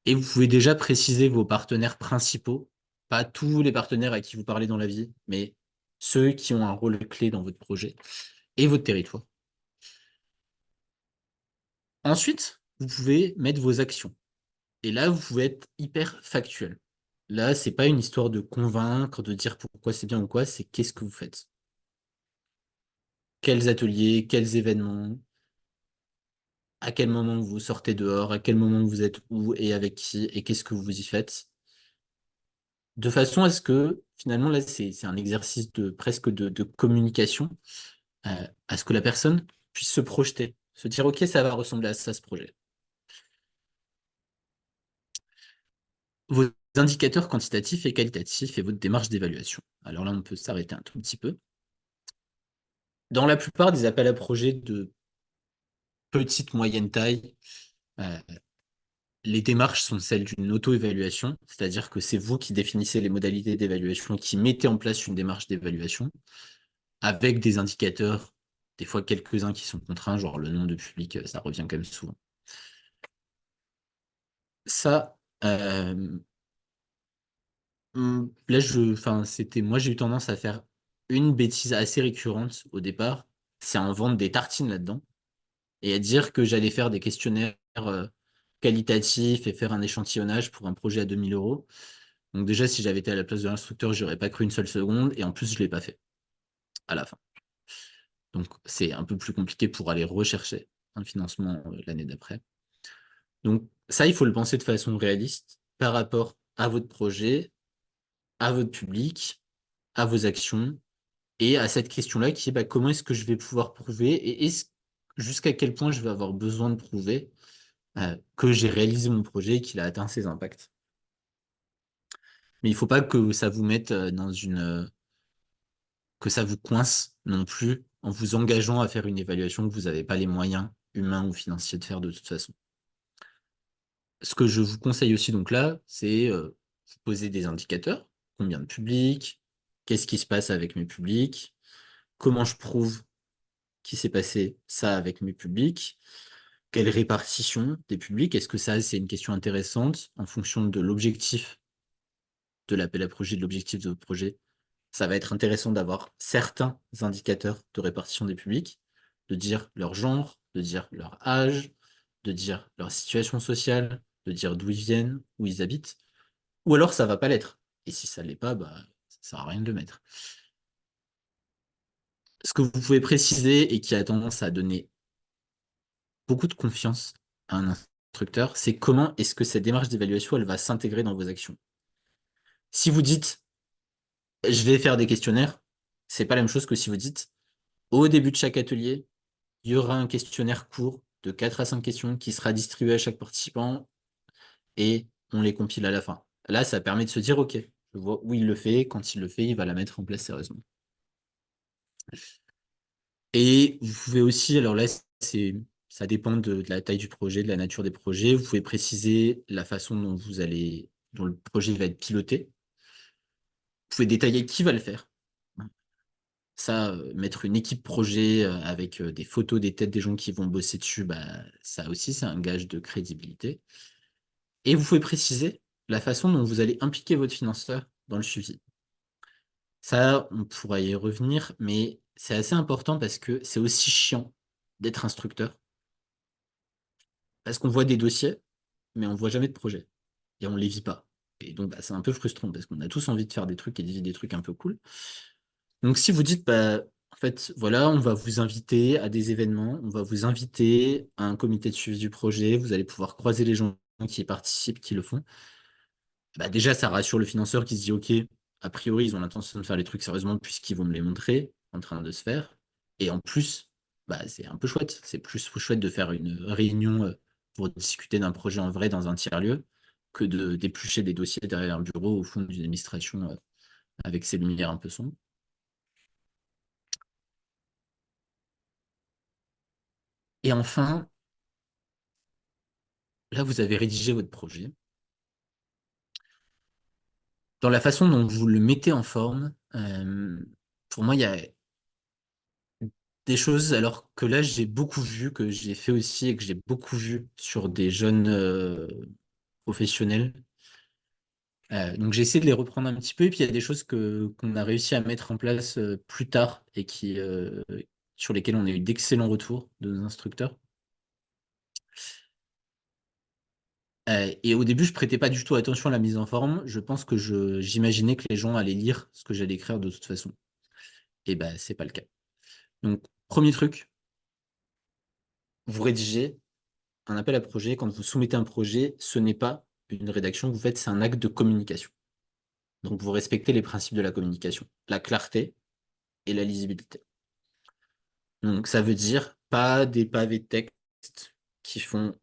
Et vous pouvez déjà préciser vos partenaires principaux, pas tous les partenaires à qui vous parlez dans la vie, mais ceux qui ont un rôle clé dans votre projet et votre territoire. Ensuite, vous pouvez mettre vos actions. Et là, vous pouvez être hyper factuel. Là, c'est pas une histoire de convaincre, de dire pourquoi c'est bien ou quoi, c'est qu'est-ce que vous faites. Quels ateliers, quels événements, à quel moment vous sortez dehors, à quel moment vous êtes où et avec qui, et qu'est-ce que vous y faites. De façon à ce que, finalement, là, c'est un exercice de presque de communication, à ce que la personne puisse se projeter, se dire, OK, ça va ressembler à ça, ce projet. Vos indicateurs quantitatifs et qualitatifs et votre démarche d'évaluation. Alors là, on peut s'arrêter un tout petit peu. Dans la plupart des appels à projets de petite, moyenne taille, euh, les démarches sont celles d'une auto-évaluation, c'est-à-dire que c'est vous qui définissez les modalités d'évaluation, qui mettez en place une démarche d'évaluation avec des indicateurs, des fois quelques-uns qui sont contraints, genre le nombre de publics, ça revient quand même souvent. Ça, là, moi, j'ai eu tendance à faire une bêtise assez récurrente au départ, c'est en vendre des tartines là-dedans et à dire que j'allais faire des questionnaires qualitatifs et faire un échantillonnage pour un projet à 2 000 euros. Donc déjà, si j'avais été à la place de l'instructeur, j'aurais pas cru une seule seconde et en plus, je l'ai pas fait à la fin. Donc c'est un peu plus compliqué pour aller rechercher un financement l'année d'après. Donc ça, il faut le penser de façon réaliste par rapport à votre projet, à votre public, à vos actions et à cette question-là qui est bah, comment est-ce que je vais pouvoir prouver et jusqu'à quel point je vais avoir besoin de prouver que j'ai réalisé mon projet et qu'il a atteint ses impacts. Mais il ne faut pas que ça vous mette que ça vous coince non plus en vous engageant à faire une évaluation que vous n'avez pas les moyens humains ou financiers de faire de toute façon. Ce que je vous conseille aussi donc là, c'est vous poser des indicateurs. Combien de publics? Qu'est-ce qui se passe avec mes publics? Comment je prouve qu'il s'est passé ça avec mes publics? Quelle répartition des publics? Est-ce que ça, c'est une question intéressante en fonction de l'objectif de l'appel à projet, de l'objectif de votre projet? Ça va être intéressant d'avoir certains indicateurs de répartition des publics, de dire leur genre, de dire leur âge, de dire leur situation sociale, de dire d'où ils viennent, où ils habitent, ou alors ça va pas l'être. Et si ça l'est pas, bah, ça sert à rien de le mettre. Ce que vous pouvez préciser et qui a tendance à donner beaucoup de confiance à un instructeur, c'est comment est-ce que cette démarche d'évaluation, elle va s'intégrer dans vos actions. Si vous dites, je vais faire des questionnaires, c'est pas la même chose que si vous dites, au début de chaque atelier, il y aura un questionnaire court de 4 à 5 questions qui sera distribué à chaque participant et on les compile à la fin. Là, ça permet de se dire, OK, je vois où il le fait, quand il le fait, il va la mettre en place sérieusement. Et vous pouvez aussi, alors là, ça dépend de la taille du projet, de la nature des projets. Vous pouvez préciser la façon dont le projet va être piloté. Vous pouvez détailler qui va le faire. Ça, mettre une équipe projet avec des photos des têtes des gens qui vont bosser dessus, bah, ça aussi, c'est un gage de crédibilité. Et vous pouvez préciser la façon dont vous allez impliquer votre financeur dans le suivi. Ça, on pourra y revenir, mais c'est assez important parce que c'est aussi chiant d'être instructeur. Parce qu'on voit des dossiers, mais on voit jamais de projet. Et on les vit pas. Et donc, bah, c'est un peu frustrant parce qu'on a tous envie de faire des trucs et de vivre des trucs un peu cool. Donc, si vous dites, bah, en fait, voilà, on va vous inviter à des événements, on va vous inviter à un comité de suivi du projet, vous allez pouvoir croiser les gens qui y participent, qui le font. Bah, déjà, ça rassure le financeur qui se dit, OK, a priori, ils ont l'intention de faire les trucs sérieusement puisqu'ils vont me les montrer en train de se faire. Et en plus, bah, c'est un peu chouette. C'est plus chouette de faire une réunion pour discuter d'un projet en vrai dans un tiers-lieu que de d'éplucher des dossiers derrière un bureau au fond d'une administration avec ses lumières un peu sombres. Et enfin, là, vous avez rédigé votre projet. Dans la façon dont vous le mettez en forme, pour moi, il y a des choses, alors que là, j'ai beaucoup vu, que j'ai fait aussi et que j'ai beaucoup vu sur des jeunes professionnels. Donc j'ai essayé de les reprendre un petit peu, et puis il y a des choses qu'on a réussi à mettre en place plus tard et sur lesquelles on a eu d'excellents retours de nos instructeurs. Et au début, je prêtais pas du tout attention à la mise en forme. Je pense que j'imaginais que les gens allaient lire ce que j'allais écrire de toute façon. Et ben, c'est pas le cas. Donc, premier truc, vous rédigez un appel à projet. Quand vous soumettez un projet, ce n'est pas une rédaction que vous faites, c'est un acte de communication. Donc, vous respectez les principes de la communication, la clarté et la lisibilité. Donc, ça veut dire pas des pavés de texte qui font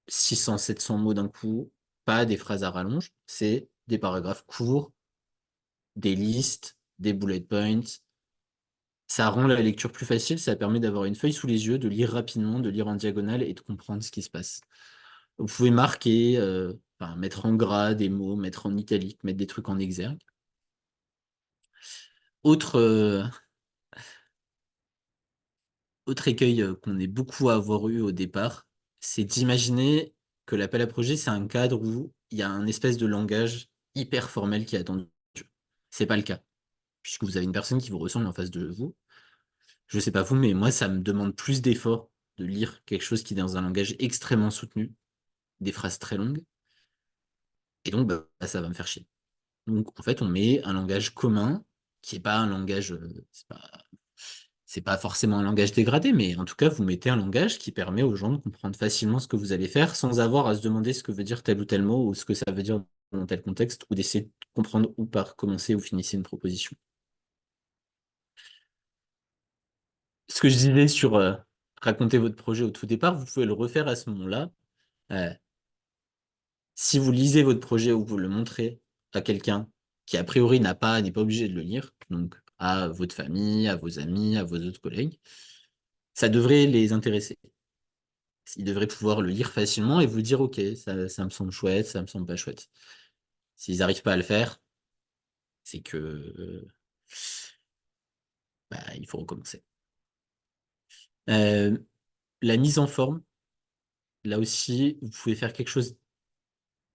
600, 700 mots d'un coup, pas des phrases à rallonge, c'est des paragraphes courts, des listes, des bullet points. Ça rend la lecture plus facile, ça permet d'avoir une feuille sous les yeux, de lire rapidement, de lire en diagonale et de comprendre ce qui se passe. Vous pouvez marquer, enfin, mettre en gras des mots, mettre en italique, mettre des trucs en exergue. Autre, autre écueil qu'on est beaucoup à avoir eu au départ, c'est d'imaginer que l'appel à projet, c'est un cadre où il y a un espèce de langage hyper formel qui est attendu. C'est pas le cas, puisque vous avez une personne qui vous ressemble en face de vous. Je sais pas vous, mais moi, ça me demande plus d'effort de lire quelque chose qui est dans un langage extrêmement soutenu, des phrases très longues, et donc bah, ça va me faire chier. Donc en fait, on met un langage commun qui est pas un langage, c'est pas forcément un langage dégradé, mais en tout cas, vous mettez un langage qui permet aux gens de comprendre facilement ce que vous allez faire sans avoir à se demander ce que veut dire tel ou tel mot ou ce que ça veut dire dans tel contexte ou d'essayer de comprendre où par commencer ou finissez une proposition. Ce que je disais sur raconter votre projet au tout départ, vous pouvez le refaire à ce moment-là. Euh, Si vous lisez votre projet ou vous le montrez à quelqu'un qui, a priori, n'est pas obligé de le lire, donc à votre famille, à vos amis, à vos autres collègues, ça devrait les intéresser. Ils devraient pouvoir le lire facilement et vous dire, OK, ça me semble chouette, ça me semble pas chouette. S'ils n'arrivent pas à le faire, c'est que bah, il faut recommencer. Euh, la mise en forme, là aussi, vous pouvez faire quelque chose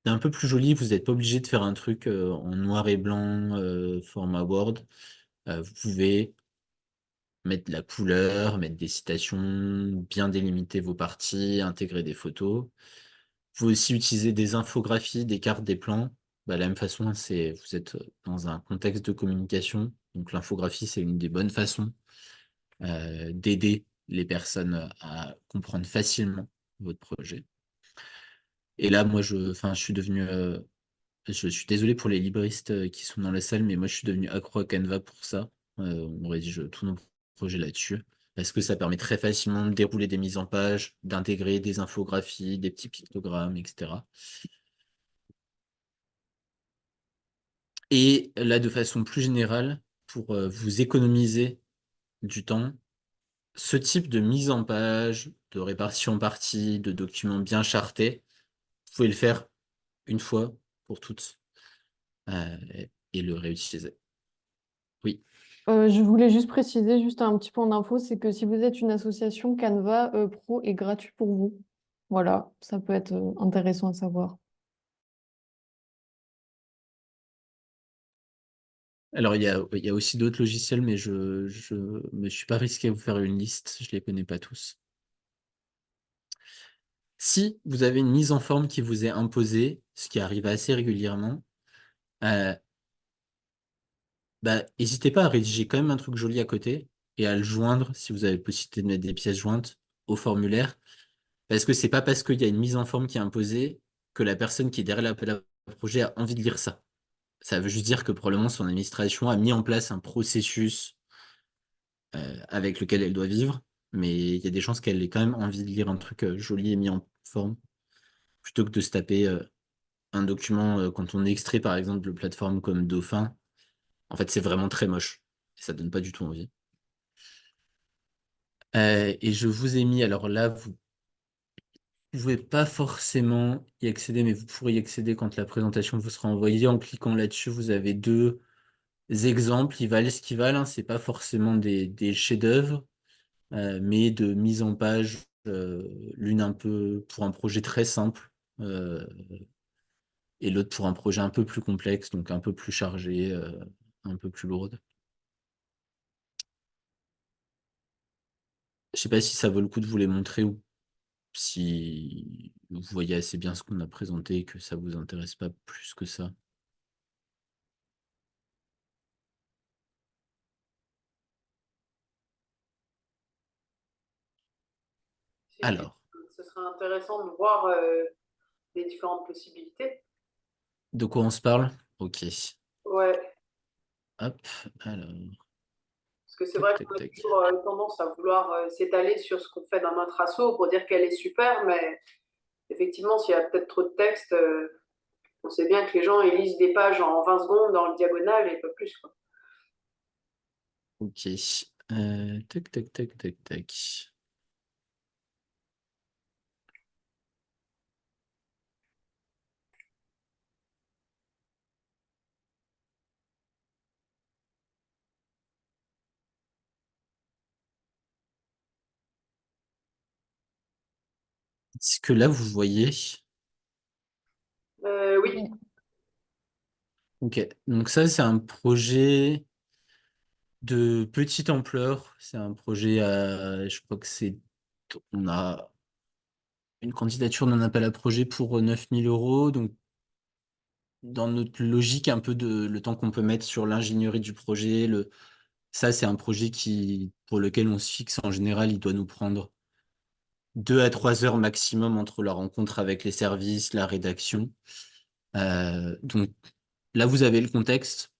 d'un peu plus joli. Vous n'êtes pas obligé de faire un truc en noir et blanc, format Word. Vous pouvez mettre de la couleur, mettre des citations, bien délimiter vos parties, intégrer des photos. Vous pouvez aussi utiliser des infographies, des cartes, des plans. Bah, de la même façon, vous êtes dans un contexte de communication. Donc l'infographie, c'est une des bonnes façons d'aider les personnes à comprendre facilement votre projet. Et là, moi, enfin, je suis devenu je suis désolé pour les libristes qui sont dans la salle, mais moi je suis devenu accro à Canva pour ça. On rédige tous nos projets là-dessus. Parce que ça permet très facilement de dérouler des mises en page, d'intégrer des infographies, des petits pictogrammes, etc. Et là, de façon plus générale, pour vous économiser du temps, ce type de mise en page, de répartition en parties, de documents bien chartés, vous pouvez le faire une fois pour toutes euh, et le réutiliser. Oui. Je voulais juste préciser, juste un petit point d'info, c'est que si vous êtes une association, Canva Pro est gratuit pour vous. Voilà, ça peut être intéressant à savoir. Alors, il y a aussi d'autres logiciels, mais je me suis pas risqué à vous faire une liste, je les connais pas tous. Si vous avez une mise en forme qui vous est imposée, ce qui arrive assez régulièrement, euh, bah, n'hésitez pas à rédiger quand même un truc joli à côté et à le joindre, si vous avez la possibilité de mettre des pièces jointes, au formulaire. Parce que c'est pas parce qu'il y a une mise en forme qui est imposée que la personne qui est derrière l'appel à projet a envie de lire ça. Ça veut juste dire que probablement son administration a mis en place un processus avec lequel elle doit vivre, mais il y a des chances qu'elle ait quand même envie de lire un truc joli et mis en forme, plutôt que de se taper un document quand on extrait par exemple de plateformes comme Dauphin. En fait, c'est vraiment très moche et ça donne pas du tout envie. Et je vous ai mis, alors là, vous pouvez pas forcément y accéder, mais vous pourrez y accéder quand la présentation vous sera envoyée. En cliquant là-dessus, vous avez deux exemples. Ils valent ce qu'ils valent, hein. C'est pas forcément des chefs-d'œuvre, mais de mise en page, l'une un peu pour un projet très simple, euh, et l'autre pour un projet un peu plus complexe, donc un peu plus chargé, un peu plus lourde. Je sais pas si ça vaut le coup de vous les montrer ou si vous voyez assez bien ce qu'on a présenté et que ça vous intéresse pas plus que ça. Si, si, Alors, ce serait intéressant de voir les différentes possibilités. de quoi on se parle? Ok. Ouais, Hop, alors, parce que c'est tac, vrai tac, qu'on a tac. toujours tendance à vouloir s'étaler sur ce qu'on fait dans notre asso pour dire qu'elle est super, mais effectivement, s'il y a peut-être trop de texte, on sait bien que les gens ils lisent des pages en 20 secondes dans le diagonale et pas plus, quoi. Ok. Tac, tac, tac, tac, tac. Est-ce que là, vous voyez? Oui, Ok. Donc ça, c'est un projet de petite ampleur. C'est un projet je crois que on a une candidature d'un appel à projet pour 9 000 euros. Donc, dans notre logique, un peu de le temps qu'on peut mettre sur l'ingénierie du projet, ça, c'est un projet pour lequel on se fixe en général, il doit nous prendre 2 à 3 heures maximum entre la rencontre avec les services, la rédaction. Donc là, vous avez le contexte.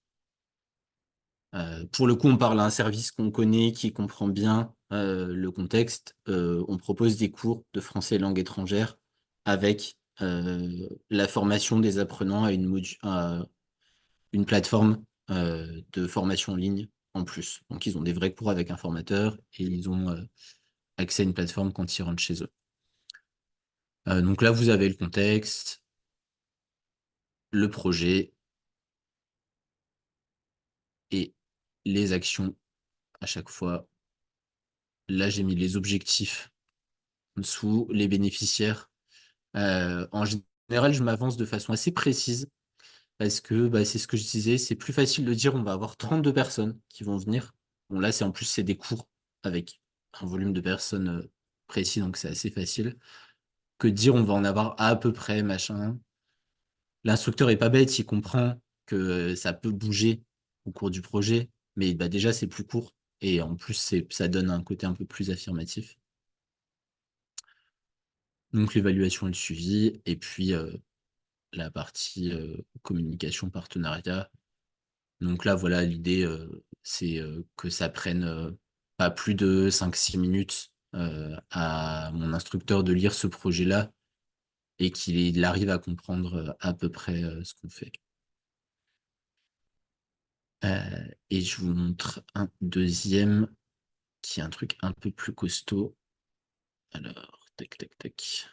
Pour le coup, on parle à un service qu'on connaît, qui comprend bien le contexte. On propose des cours de français et langue étrangère avec la formation des apprenants à une plateforme de formation en ligne en plus. Donc, ils ont des vrais cours avec un formateur et ils ont accès à une plateforme quand ils rentrent chez eux. Donc là, vous avez le contexte, le projet et les actions à chaque fois. Là, j'ai mis les objectifs en dessous, les bénéficiaires. En général, je m'avance de façon assez précise parce que bah, c'est ce que je disais, c'est plus facile de dire on va avoir 32 personnes qui vont venir. Bon, là, c'est des cours avec un volume de personnes précis, donc c'est assez facile que de dire on va en avoir à peu près, machin. L'instructeur est pas bête, il comprend que ça peut bouger au cours du projet, mais bah, déjà, c'est plus court et en plus, ça donne un côté un peu plus affirmatif. Donc, l'évaluation et le suivi, et puis la partie communication, partenariat. Donc là, voilà, l'idée, c'est que ça prenne pas plus de 5 6 minutes à mon instructeur de lire ce projet-là et qu'il arrive à comprendre à peu près ce qu'on fait. Et je vous montre un deuxième qui est un truc un peu plus costaud. Alors, tac, tac, tac.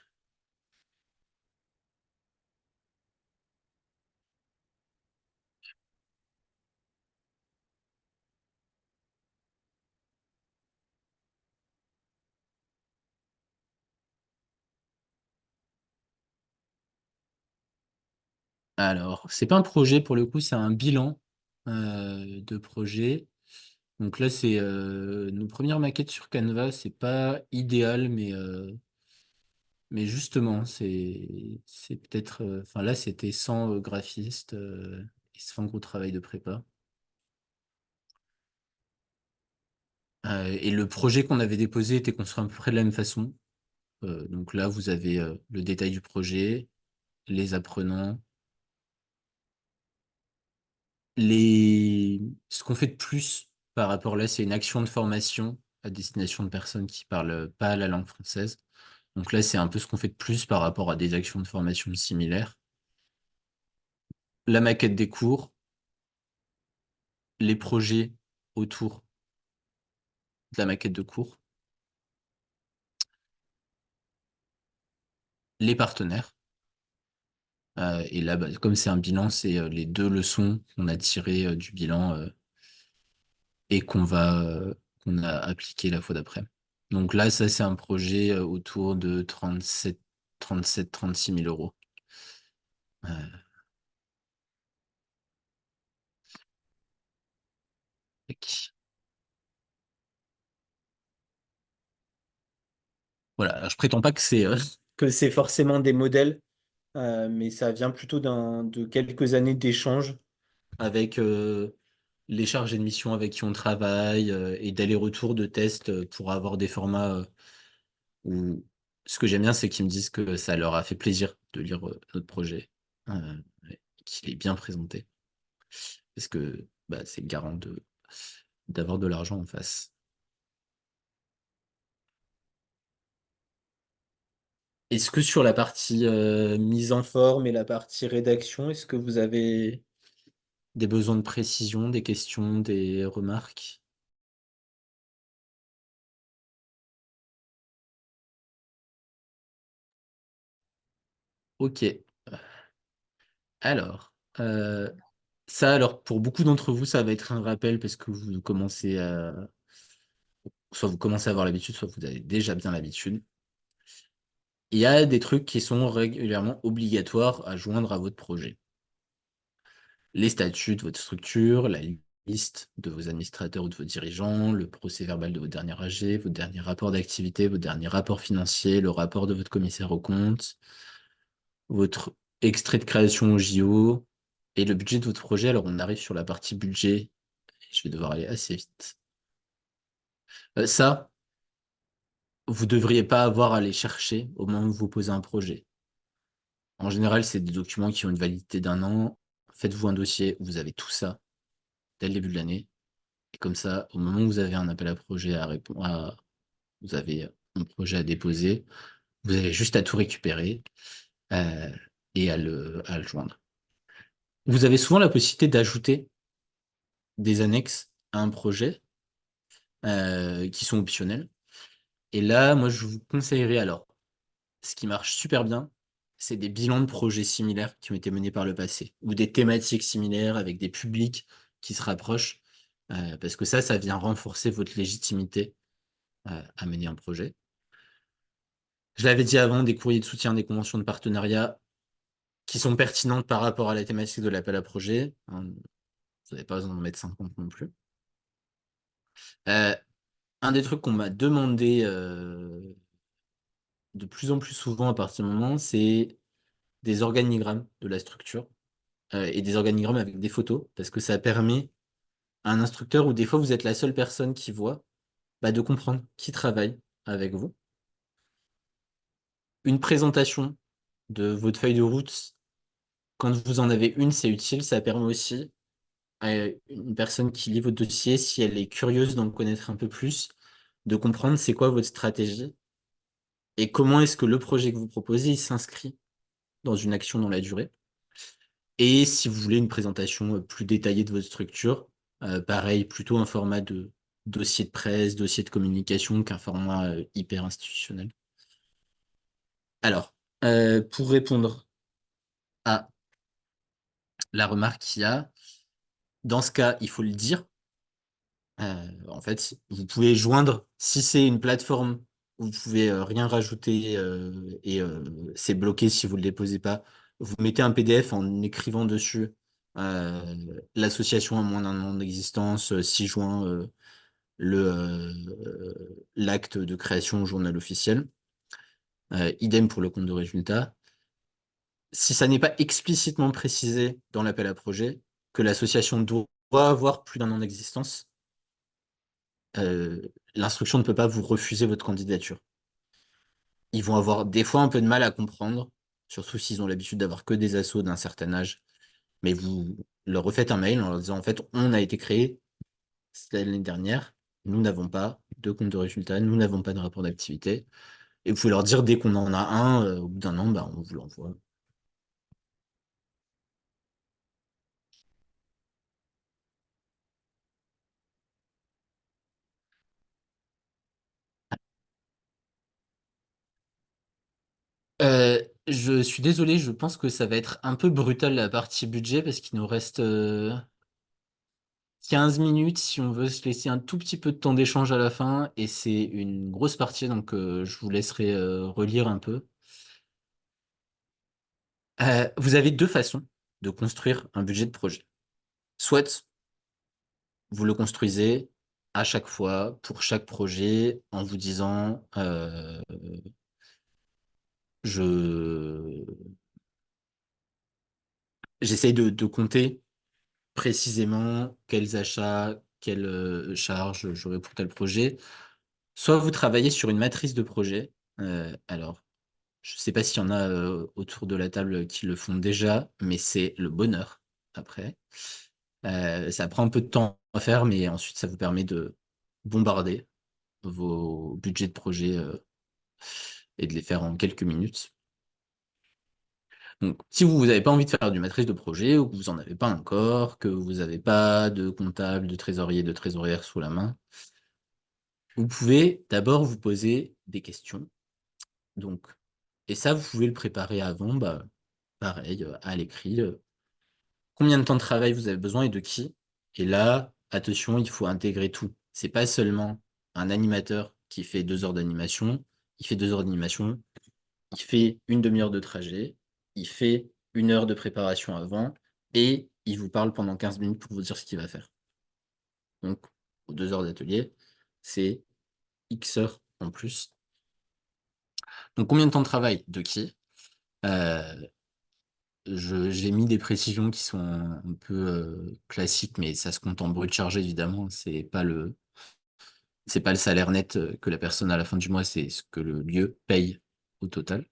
Alors, c'est pas un projet pour le coup, c'est un bilan de projet. Donc là, c'est nos premières maquettes sur Canva. C'est pas idéal, mais justement, c'est peut-être. Enfin là, c'était sans graphiste et sans gros travail de prépa. Et le projet qu'on avait déposé était construit à peu près de la même façon. Donc là, vous avez le détail du projet, les apprenants, ce qu'on fait de plus par rapport là, c'est une action de formation à destination de personnes qui parlent pas la langue française. Donc là, c'est un peu ce qu'on fait de plus par rapport à des actions de formation similaires. La maquette des cours, les projets autour de la maquette de cours, les partenaires. Et là, bah, comme c'est un bilan, c'est les 2 leçons qu'on a tirées du bilan et qu'on a appliqué la fois d'après. Donc là, ça, c'est un projet autour de 36 000 euros. Euh, tac. Voilà, alors, je prétends pas que c'est que c'est forcément des modèles, mais ça vient plutôt de quelques années d'échanges avec les chargés de mission avec qui on travaille et d'aller-retour de tests pour avoir des formats où ce que j'aime bien, c'est qu'ils me disent que ça leur a fait plaisir de lire notre projet, et qu'il est bien présenté, parce que bah, c'est le garant d'avoir de l'argent en face. Est-ce que sur la partie mise en forme et la partie rédaction, est-ce que vous avez des besoins de précision, des questions, des remarques? Ok. Alors, ça, alors pour beaucoup d'entre vous, ça va être un rappel parce que vous commencez soit vous commencez à avoir l'habitude, soit vous avez déjà bien l'habitude. Il y a des trucs qui sont régulièrement obligatoires à joindre à votre projet. Les statuts de votre structure, la liste de vos administrateurs ou de vos dirigeants, le procès-verbal de votre dernier AG, votre dernier rapport d'activité, votre dernier rapport financier, le rapport de votre commissaire aux comptes, votre extrait de création au JO et le budget de votre projet. Alors, on arrive sur la partie budget. Je vais devoir aller assez vite. Ça, vous ne devriez pas avoir à les chercher au moment où vous posez un projet. En général, c'est des documents qui ont une validité d'1 an. Faites-vous un dossier où vous avez tout ça dès le début de l'année. Et comme ça, au moment où vous avez un appel à projet à répondre, vous avez un projet à déposer, vous avez juste à tout récupérer euh, et à le joindre. Vous avez souvent la possibilité d'ajouter des annexes à un projet qui sont optionnels. Et là, moi, je vous conseillerais alors, ce qui marche super bien, c'est des bilans de projets similaires qui ont été menés par le passé, ou des thématiques similaires avec des publics qui se rapprochent, parce que ça vient renforcer votre légitimité à mener un projet. Je l'avais dit avant, des courriers de soutien, des conventions de partenariat qui sont pertinentes par rapport à la thématique de l'appel à projet. Hein, vous n'avez pas besoin d'en mettre 50 non plus. Euh, un des trucs qu'on m'a demandé de plus en plus souvent à partir du moment, c'est des organigrammes de la structure et des organigrammes avec des photos, parce que ça permet à un instructeur où des fois vous êtes la seule personne qui voit, bah, de comprendre qui travaille avec vous. Une présentation de votre feuille de route, quand vous en avez une, c'est utile, ça permet aussi à une personne qui lit votre dossier, si elle est curieuse d'en connaître un peu plus, de comprendre c'est quoi votre stratégie et comment est-ce que le projet que vous proposez il s'inscrit dans une action dans la durée. Et si vous voulez une présentation plus détaillée de votre structure, Pareil, plutôt un format de dossier de presse, dossier de communication qu'un format hyper institutionnel. Alors, pour répondre à la remarque qu'il y a, dans ce cas, il faut le dire. En fait, vous pouvez joindre, si c'est une plateforme où vous pouvez rien rajouter et c'est bloqué si vous ne le déposez pas, vous mettez un PDF en écrivant dessus l'association a moins d'un an d'existence, 6 juin, l'acte de création au journal officiel. Idem pour le compte de résultat. Si ça n'est pas explicitement précisé dans l'appel à projet que l'association doit avoir plus d'un an d'existence, euh, l'instruction ne peut pas vous refuser votre candidature. Ils vont avoir des fois un peu de mal à comprendre, surtout s'ils ont l'habitude d'avoir que des assos d'un certain âge. Mais vous leur refaites un mail en leur disant, en fait, on a été créé l'année dernière, nous n'avons pas de compte de résultat, nous n'avons pas de rapport d'activité. Et vous pouvez leur dire, dès qu'on en a un, au bout d'un an, bah, on vous l'envoie. Je suis désolé, je pense que ça va être un peu brutal la partie budget parce qu'il nous reste 15 minutes si on veut se laisser un tout petit peu de temps d'échange à la fin et c'est une grosse partie donc je vous laisserai relire un peu. Vous avez deux façons de construire un budget de projet. Soit vous le construisez à chaque fois pour chaque projet en vous disant je j'essaye de compter précisément quels achats, quelles charges j'aurai pour tel projet. Soit vous travaillez sur une matrice de projet. Alors, je ne sais pas s'il y en a autour de la table qui le font déjà, mais c'est le bonheur après. Ça prend un peu de temps à faire, mais ensuite ça vous permet de bombarder vos budgets de projet et de les faire en quelques minutes. Donc, si vous n'avez pas envie de faire du matrice de projet ou que vous n'en avez pas encore, que vous n'avez pas de comptable, de trésorier, de trésorière sous la main, vous pouvez d'abord vous poser des questions. Donc, et ça, vous pouvez le préparer avant, bah, pareil, à l'écrit. Combien de temps de travail vous avez besoin et de qui? Et là, attention, il faut intégrer tout. C'est pas seulement un animateur qui fait 2 heures d'animation. Il fait 2 heures d'animation, il fait une demi-heure de trajet, il fait 1 heure de préparation avant, et il vous parle pendant 15 minutes pour vous dire ce qu'il va faire. Donc, aux 2 heures d'atelier, c'est X heures en plus. Donc, combien de temps de travail? De qui? Euh, j'ai mis des précisions qui sont un peu classiques, mais ça se compte en brut chargé, évidemment. C'est pas le salaire net que la personne à la fin du mois, c'est ce que le lieu paye au total.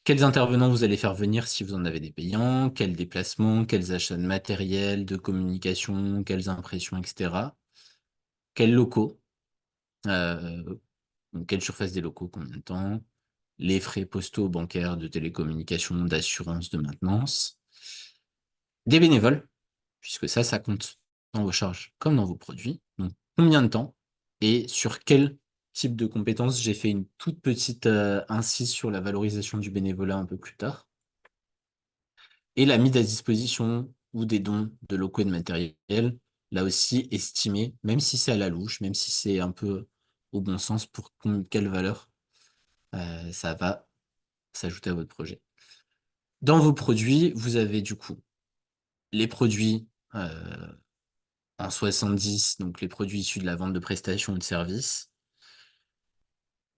Quels intervenants vous allez faire venir si vous en avez des payants, quels déplacements, quels achats de matériel, de communication, quelles impressions, etc. Quels locaux, euh, donc quelle surface des locaux, combien de temps, les frais postaux, bancaires, de télécommunication, d'assurance, de maintenance, des bénévoles, puisque ça compte dans vos charges comme dans vos produits. Donc, combien de temps et sur quel type de compétences? J'ai fait une toute petite incise sur la valorisation du bénévolat un peu plus tard. Et la mise à disposition ou des dons de locaux et de matériel, là aussi estimé, même si c'est à la louche, même si c'est un peu au bon sens, pour quelle valeur ça va s'ajouter à votre projet. Dans vos produits, vous avez du coup les produits en 70, donc les produits issus de la vente de prestations ou de services,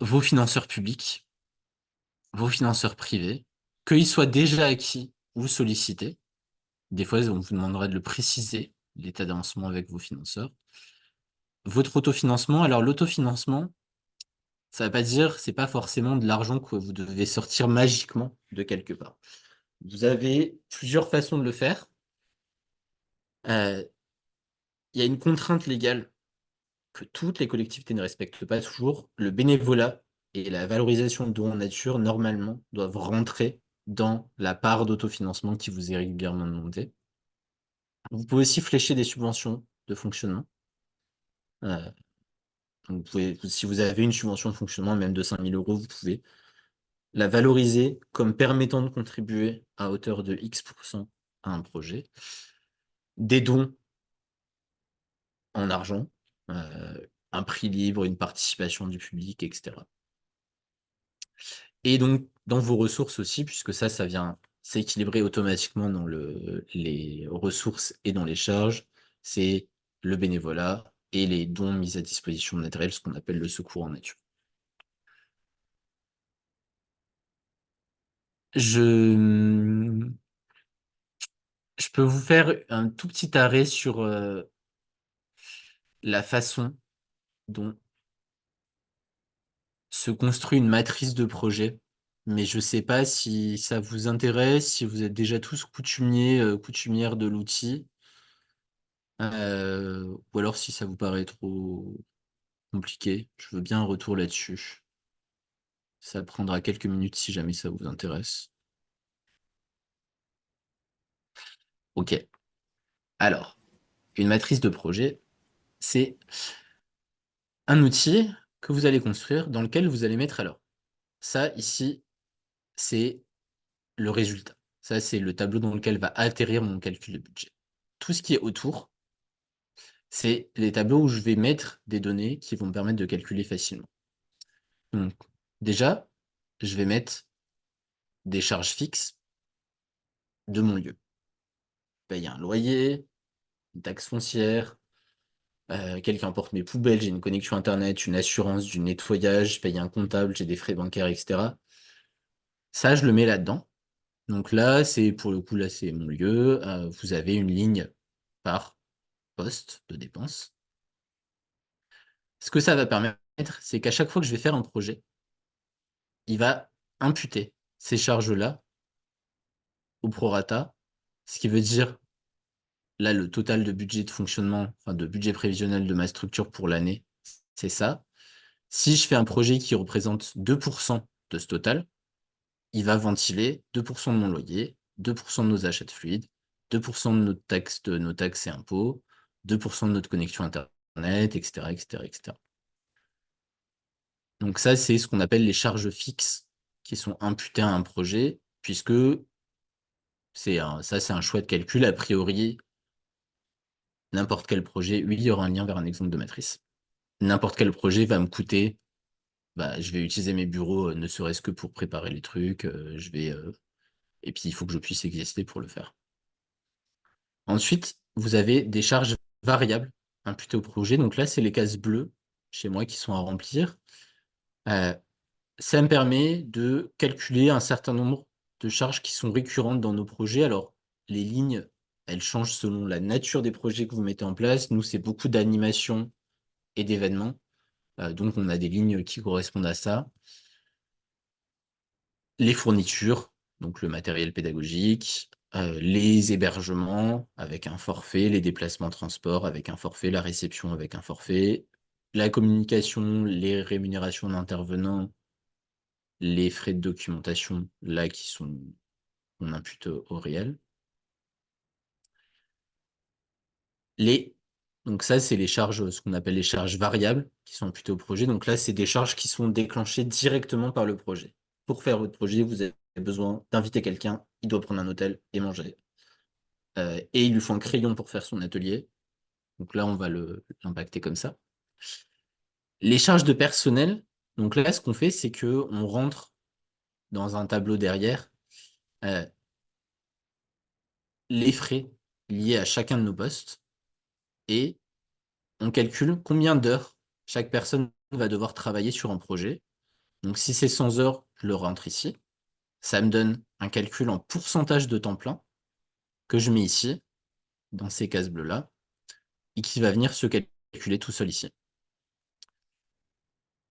vos financeurs publics, vos financeurs privés, qu'ils soient déjà acquis ou sollicités. Des fois, on vous demanderait de le préciser, l'état d'avancement avec vos financeurs. Votre autofinancement, alors l'autofinancement, ça ne veut pas dire, c'est pas forcément de l'argent que vous devez sortir magiquement de quelque part. Vous avez plusieurs façons de le faire. Euh, Il y a une contrainte légale que toutes les collectivités ne respectent pas toujours. Le bénévolat et la valorisation de dons en nature, normalement, doivent rentrer dans la part d'autofinancement qui vous est régulièrement demandée. Vous pouvez aussi flécher des subventions de fonctionnement. Euh, donc si vous avez une subvention de fonctionnement, même de 5 000 euros, vous pouvez la valoriser comme permettant de contribuer à hauteur de X% à un projet. Des dons en argent, un prix libre, une participation du public, etc. Et donc, dans vos ressources aussi, puisque ça vient s'équilibrer automatiquement dans les ressources et dans les charges, c'est le bénévolat et les dons mis à disposition de matériel, ce qu'on appelle le secours en nature. Je, je peux vous faire un tout petit arrêt sur la façon dont se construit une matrice de projet, mais je ne sais pas si ça vous intéresse, si vous êtes déjà tous coutumiers, coutumières de l'outil, ou alors si ça vous paraît trop compliqué. Je veux bien un retour là-dessus. Ça prendra quelques minutes si jamais ça vous intéresse. Ok. Alors, une matrice de projet, c'est un outil que vous allez construire dans lequel vous allez mettre alors. Ça, ici, c'est le résultat. Ça, c'est le tableau dans lequel va atterrir mon calcul de budget. Tout ce qui est autour, c'est les tableaux où je vais mettre des données qui vont me permettre de calculer facilement. Donc, déjà, je vais mettre des charges fixes de mon lieu. Je paye un loyer, une taxe foncière, quelqu'un porte mes poubelles, j'ai une connexion Internet, une assurance, du nettoyage, je paye un comptable, j'ai des frais bancaires, etc. Ça, je le mets là-dedans. Donc là, c'est pour le coup, là, c'est mon lieu. Vous avez une ligne par poste de dépenses. Ce que ça va permettre, c'est qu'à chaque fois que je vais faire un projet, il va imputer ces charges-là au prorata, ce qui veut dire, là, le total de budget de fonctionnement, enfin de budget prévisionnel de ma structure pour l'année, c'est ça. Si je fais un projet qui représente 2% de ce total, il va ventiler 2% de mon loyer, 2% de nos achats de fluides, 2% de nos taxes et impôts, 2% de notre connexion Internet, etc., etc., etc. Donc ça, c'est ce qu'on appelle les charges fixes qui sont imputées à un projet, puisque c'est un choix de calcul. A priori, n'importe quel projet, oui, il y aura un lien vers un exemple de matrice. N'importe quel projet va me coûter, bah, je vais utiliser mes bureaux, ne serait-ce que pour préparer les trucs, et puis il faut que je puisse exister pour le faire. Ensuite, vous avez des charges variables imputées au projet. Donc là, c'est les cases bleues chez moi qui sont à remplir. Euh, Ça me permet de calculer un certain nombre de charges qui sont récurrentes dans nos projets. Alors, les lignes, elles changent selon la nature des projets que vous mettez en place. Nous, c'est beaucoup d'animations et d'événements. Donc, on a des lignes qui correspondent à ça. Les fournitures, donc le matériel pédagogique, les hébergements avec un forfait, les déplacements transport avec un forfait, la réception avec un forfait, la communication, les rémunérations d'intervenants, les frais de documentation, là, on impute au réel. Donc ça, c'est les charges, ce qu'on appelle les charges variables qui sont imputées au projet. Donc là, c'est des charges qui sont déclenchées directement par le projet. Pour faire votre projet, vous avez besoin d'inviter quelqu'un, il doit prendre un hôtel et manger. Et il lui faut un crayon pour faire son atelier. Donc là, on va l'impacter comme ça. Les charges de personnel, donc là, ce qu'on fait, c'est qu'on rentre dans un tableau derrière euh, les frais liés à chacun de nos postes et on calcule combien d'heures chaque personne va devoir travailler sur un projet. Donc si c'est 100 heures, je le rentre ici. Ça me donne un calcul en pourcentage de temps plein que je mets ici, dans ces cases bleues-là, et qui va venir se calculer tout seul ici.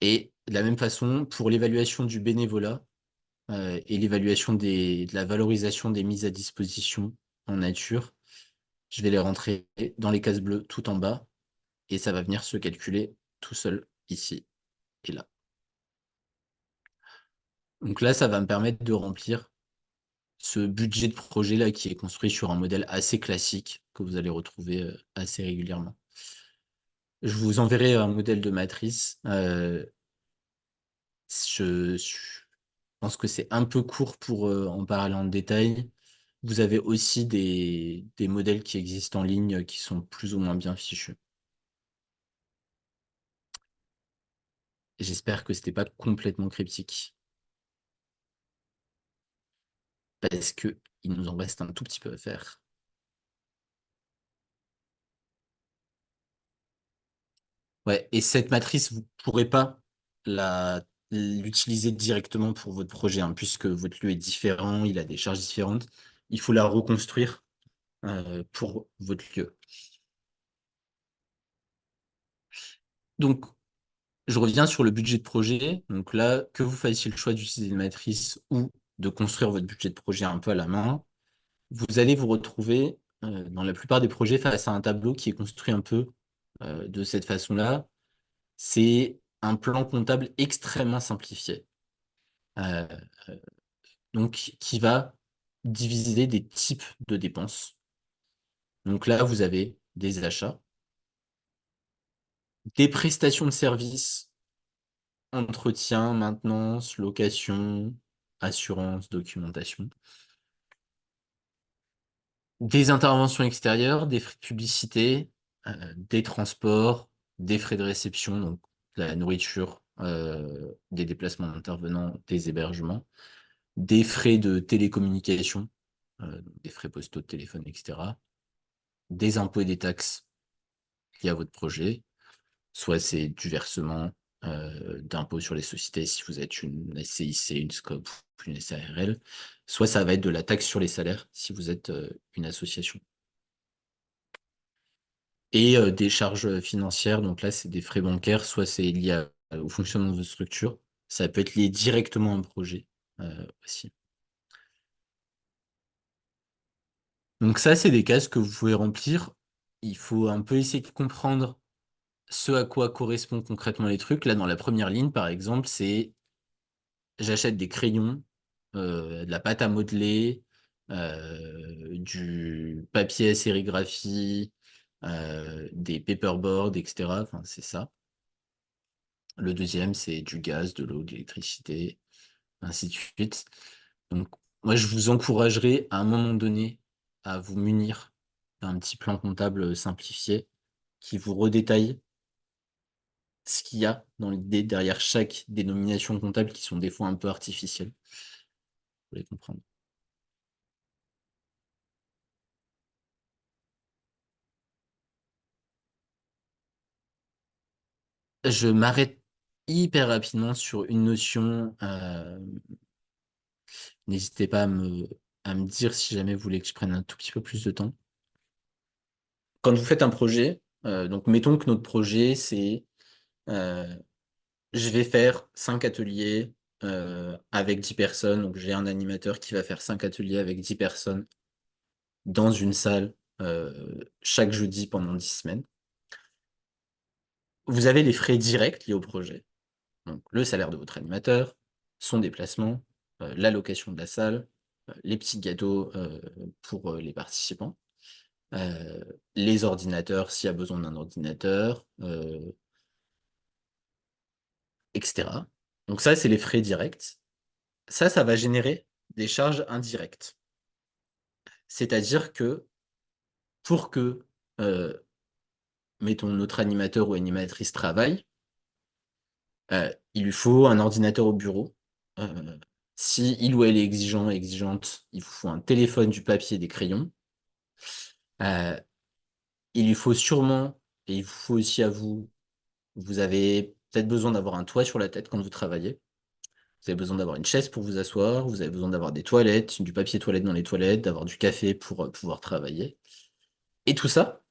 Et de la même façon, pour l'évaluation du bénévolat et l'évaluation de la valorisation des mises à disposition en nature, je vais les rentrer dans les cases bleues tout en bas, et ça va venir se calculer tout seul ici et là. Donc là, ça va me permettre de remplir ce budget de projet-là qui est construit sur un modèle assez classique que vous allez retrouver assez régulièrement. Je vous enverrai un modèle de matrice. Je pense que c'est un peu court pour en parler en détail. Vous avez aussi des modèles qui existent en ligne qui sont plus ou moins bien fichus. J'espère que c'était pas complètement cryptique, parce que il nous en reste un tout petit peu à faire. Ouais, et cette matrice, vous pourrez pas l'utiliser directement pour votre projet, hein, puisque votre lieu est différent, il a des charges différentes. Il faut la reconstruire pour votre lieu. Donc, je reviens sur le budget de projet. Donc là, que vous fassiez le choix d'utiliser une matrice ou de construire votre budget de projet un peu à la main, vous allez vous retrouver dans la plupart des projets face à un tableau qui est construit un peu de cette façon-là. C'est un plan comptable extrêmement simplifié. Euh, donc qui va diviser des types de dépenses. Donc là, vous avez des achats, des prestations de services, entretien, maintenance, location, assurance, documentation, des interventions extérieures, des frais de publicité, des transports, des frais de réception, donc la nourriture, des déplacements d'intervenants, des hébergements, des frais de télécommunication, donc des frais postaux de téléphone, etc., des impôts et des taxes liés à votre projet, soit c'est du versement d'impôts sur les sociétés si vous êtes une SCIC, une SCOP, une SARL, soit ça va être de la taxe sur les salaires si vous êtes une association. Et des charges financières, donc là c'est des frais bancaires, soit c'est lié au fonctionnement de votre structure, ça peut être lié directement à un projet aussi. Donc ça, c'est des cases que vous pouvez remplir. Il faut un peu essayer de comprendre ce à quoi correspondent concrètement les trucs. Là, dans la première ligne, par exemple, c'est j'achète des crayons, de la pâte à modeler, du papier à sérigraphie, des paperboards, etc. Enfin, c'est ça. Le deuxième, c'est du gaz, de l'eau, de l'électricité, ainsi de suite. Donc, moi, je vous encouragerai à un moment donné à vous munir d'un petit plan comptable simplifié qui vous redétaille ce qu'il y a dans l'idée derrière chaque dénomination comptable qui sont des fois un peu artificielles. Vous les comprendre. Je m'arrête hyper rapidement sur une notion. N'hésitez pas à me dire si jamais vous voulez que je prenne un tout petit peu plus de temps. Quand vous faites un projet, donc mettons que notre projet, c'est euh, je vais faire 5 ateliers avec 10 personnes. Donc j'ai un animateur qui va faire 5 ateliers avec 10 personnes dans une salle chaque jeudi pendant 10 semaines. Vous avez les frais directs liés au projet. Donc le salaire de votre animateur, son déplacement, la location de la salle, les petits gâteaux pour les participants, euh, les ordinateurs s'il y a besoin d'un ordinateur, etc. Donc ça, c'est les frais directs. Ça va générer des charges indirectes. C'est-à-dire que pour que, euh, mettons, notre animateur ou animatrice travaille, il lui faut un ordinateur au bureau. Si il ou elle est exigeant, exigeante, il vous faut un téléphone, du papier, des crayons. Euh, il lui faut sûrement, et il vous faut aussi à vous, vous avez peut-être besoin d'avoir un toit sur la tête quand vous travaillez. Vous avez besoin d'avoir une chaise pour vous asseoir, vous avez besoin d'avoir des toilettes, du papier toilette dans les toilettes, d'avoir du café pour pouvoir travailler. Et tout ça,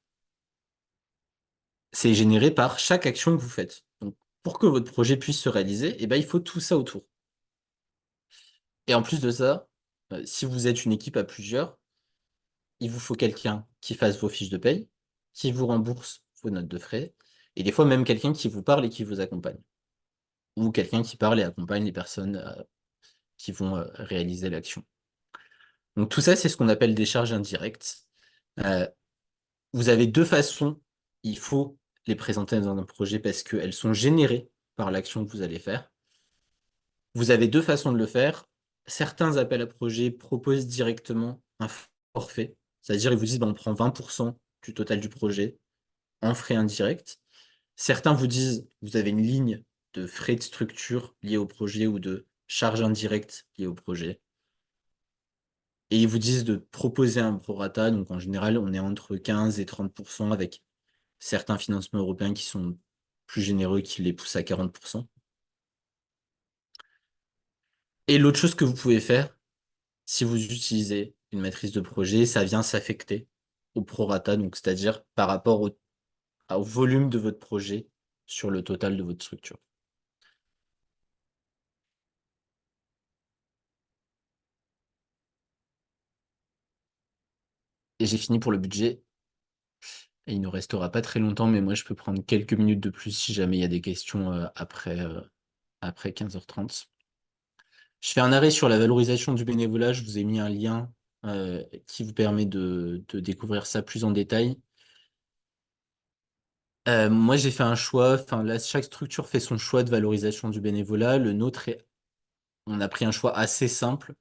c'est généré par chaque action que vous faites. Donc, pour que votre projet puisse se réaliser, eh ben, il faut tout ça autour. Et en plus de ça, si vous êtes une équipe à plusieurs, il vous faut quelqu'un qui fasse vos fiches de paye, qui vous rembourse vos notes de frais, et des fois même quelqu'un qui vous parle et qui vous accompagne. Ou quelqu'un qui parle et accompagne les personnes qui vont réaliser l'action. Donc tout ça, c'est ce qu'on appelle des charges indirectes. Euh, Vous avez deux façons. Il faut les présenter dans un projet parce qu'elles sont générées par l'action que vous allez faire. Vous avez deux façons de le faire. Certains appels à projets proposent directement un forfait, c'est-à-dire ils vous disent, bah, on prend 20% du total du projet en frais indirects. Certains vous disent, vous avez une ligne de frais de structure liés au projet ou de charges indirectes liées au projet. Et ils vous disent de proposer un prorata. Donc en général, on est entre 15 et 30% avec certains financements européens qui sont plus généreux, qui les poussent à 40%. Et l'autre chose que vous pouvez faire, si vous utilisez une matrice de projet, ça vient s'affecter au prorata, donc c'est-à-dire par rapport au volume de votre projet sur le total de votre structure. Et j'ai fini pour le budget. Et il ne nous restera pas très longtemps, mais moi je peux prendre quelques minutes de plus si jamais il y a des questions après 15h30. Je fais un arrêt sur la valorisation du bénévolat. Je vous ai mis un lien qui vous permet de découvrir ça plus en détail. Moi, j'ai fait un choix. Enfin, là, chaque structure fait son choix de valorisation du bénévolat. Le nôtre on a pris un choix assez simple.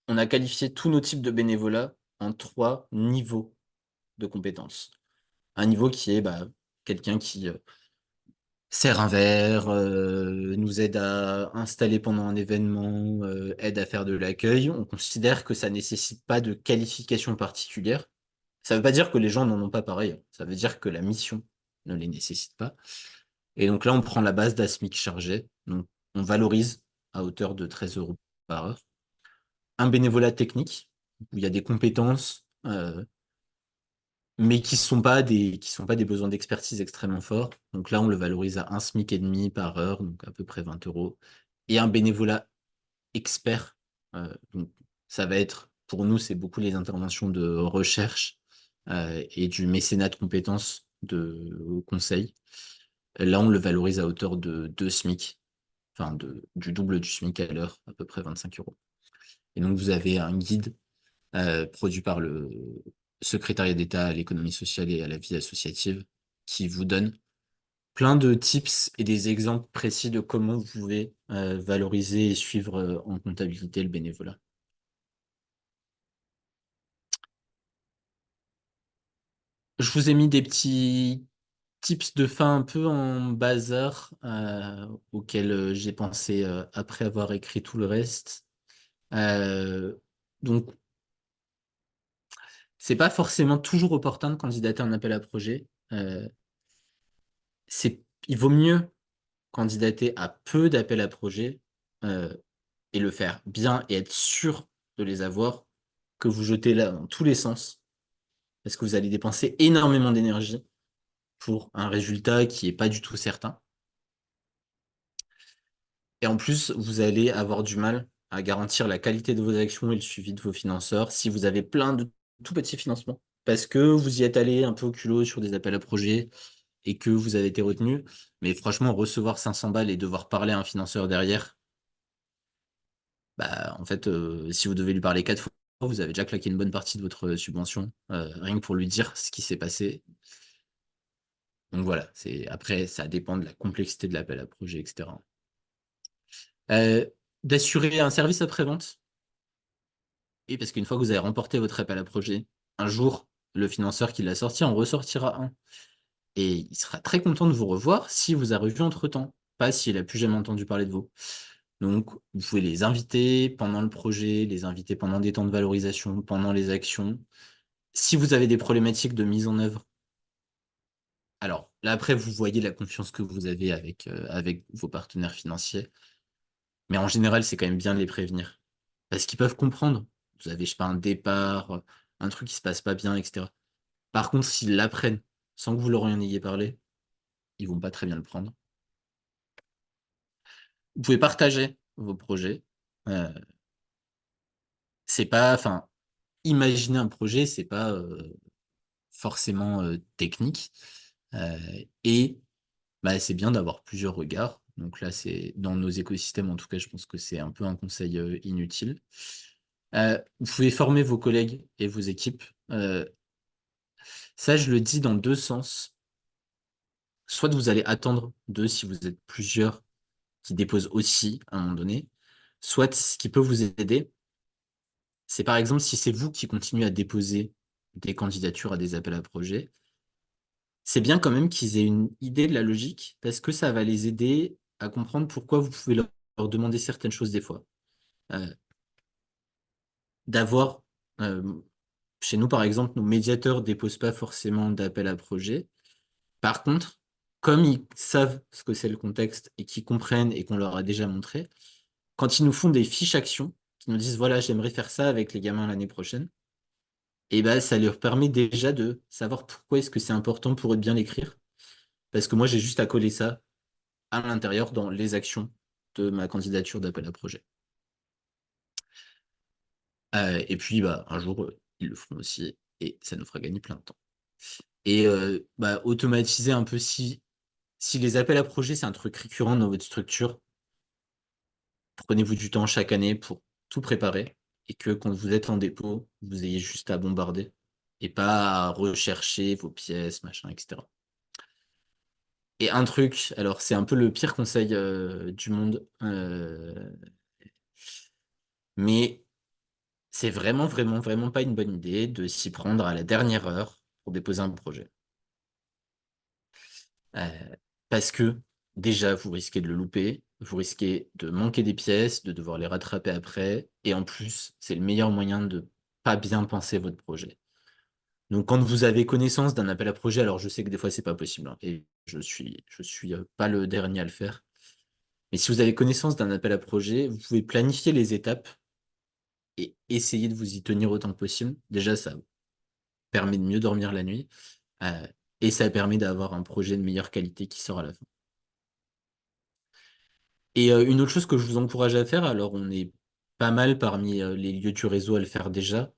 On a qualifié tous nos types de bénévolat en 3 niveaux de compétences. Un niveau qui est bah, quelqu'un qui sert un verre, nous aide à installer pendant un événement, aide à faire de l'accueil. On considère que ça nécessite pas de qualification particulière. Ça veut pas dire que les gens n'en ont pas pareil. Ça veut dire que la mission ne les nécessite pas. Et donc là, on prend la base d'ASMIC chargé. Donc, on valorise à hauteur de 13 euros par heure. Un bénévolat technique, où il y a des compétences, mais qui sont pas des besoins d'expertise extrêmement forts. Donc là, on le valorise à 1 SMIC et demi par heure, donc à peu près 20 euros. Et un bénévolat expert, donc ça va être, pour nous, c'est beaucoup les interventions de recherche et du mécénat de compétences de conseil. Là, on le valorise à hauteur de 2 SMIC, enfin du double du SMIC à l'heure, à peu près 25 euros. Et donc, vous avez un guide produit par le secrétariat d'État à l'économie sociale et à la vie associative, qui vous donne plein de tips et des exemples précis de comment vous pouvez valoriser et suivre en comptabilité le bénévolat. Je vous ai mis des petits tips de fin un peu en bazar auxquels j'ai pensé après avoir écrit tout le reste. Donc, c'est pas forcément toujours opportun de candidater un appel à projet. Il vaut mieux candidater à peu d'appels à projets euh, et le faire bien et être sûr de les avoir, que vous jetez là dans tous les sens, parce que vous allez dépenser énormément d'énergie pour un résultat qui est pas du tout certain. Et en plus, vous allez avoir du mal à garantir la qualité de vos actions et le suivi de vos financeurs si vous avez plein de tout petits financements, parce que vous y êtes allé un peu au culot sur des appels à projets et que vous avez été retenu. Mais franchement, recevoir 500 balles et devoir parler à un financeur derrière, bah, en fait, si vous devez lui parler 4 fois, vous avez déjà claqué une bonne partie de votre subvention, rien que pour lui dire ce qui s'est passé. Donc voilà, après, ça dépend de la complexité de l'appel à projet, etc. Euh, D'assurer un service après-vente. Et parce qu'une fois que vous avez remporté votre appel à projet, un jour, le financeur qui l'a sorti en ressortira un. Et il sera très content de vous revoir si vous a revu entre-temps, pas s'il a plus jamais entendu parler de vous. Donc, vous pouvez les inviter pendant le projet, les inviter pendant des temps de valorisation, pendant les actions. Si vous avez des problématiques de mise en œuvre, alors là, après, vous voyez la confiance que vous avez avec vos partenaires financiers. Mais en général, c'est quand même bien de les prévenir. Parce qu'ils peuvent comprendre. Vous avez, je sais pas, un départ, un truc qui se passe pas bien, etc. Par contre, s'ils l'apprennent sans que vous leur en ayez parlé, ils vont pas très bien le prendre. Vous pouvez partager vos projets. Euh, c'est pas, enfin, imaginer un projet, c'est pas forcément technique. Euh, et bah, c'est bien d'avoir plusieurs regards. Donc là, c'est dans nos écosystèmes, en tout cas, je pense que c'est un peu un conseil inutile. Vous pouvez former vos collègues et vos équipes. Ça, je le dis dans deux sens. soit vous allez attendre deux si vous êtes plusieurs qui déposent aussi à un moment donné, soit ce qui peut vous aider, c'est par exemple si c'est vous qui continuez à déposer des candidatures à des appels à projets, c'est bien quand même qu'ils aient une idée de la logique parce que ça va les aider à comprendre pourquoi vous pouvez leur demander certaines choses des fois. Euh, d'avoir, euh, chez nous par exemple, nos médiateurs déposent pas forcément d'appel à projet. Par contre, comme ils savent ce que c'est le contexte et qu'ils comprennent et qu'on leur a déjà montré, quand ils nous font des fiches actions, qui nous disent voilà, j'aimerais faire ça avec les gamins l'année prochaine, et ben ça leur permet déjà de savoir pourquoi est-ce que c'est important pour eux de bien l'écrire. Parce que moi, j'ai juste à coller ça à l'intérieur dans les actions de ma candidature d'appel à projet. Et puis, bah, un jour, ils le feront aussi et ça nous fera gagner plein de temps. Et bah, automatiser un peu si les appels à projet, c'est un truc récurrent dans votre structure, prenez-vous du temps chaque année pour tout préparer et que quand vous êtes en dépôt, vous ayez juste à bombarder et pas à rechercher vos pièces, machin, etc. Et un truc, alors c'est un peu le pire conseil du monde, mais c'est vraiment, vraiment, vraiment pas une bonne idée de s'y prendre à la dernière heure pour déposer un projet. Euh, parce que déjà, vous risquez de le louper, vous risquez de manquer des pièces, de devoir les rattraper après, et en plus, c'est le meilleur moyen de pas bien penser votre projet. Donc, quand vous avez connaissance d'un appel à projet, alors je sais que des fois, c'est pas possible, hein, et je suis pas le dernier à le faire. Mais si vous avez connaissance d'un appel à projet, vous pouvez planifier les étapes et essayer de vous y tenir autant que possible. Déjà, ça permet de mieux dormir la nuit, euh, et ça permet d'avoir un projet de meilleure qualité qui sort à la fin. Et une autre chose que je vous encourage à faire, alors on est pas mal parmi les lieux du réseau à le faire déjà,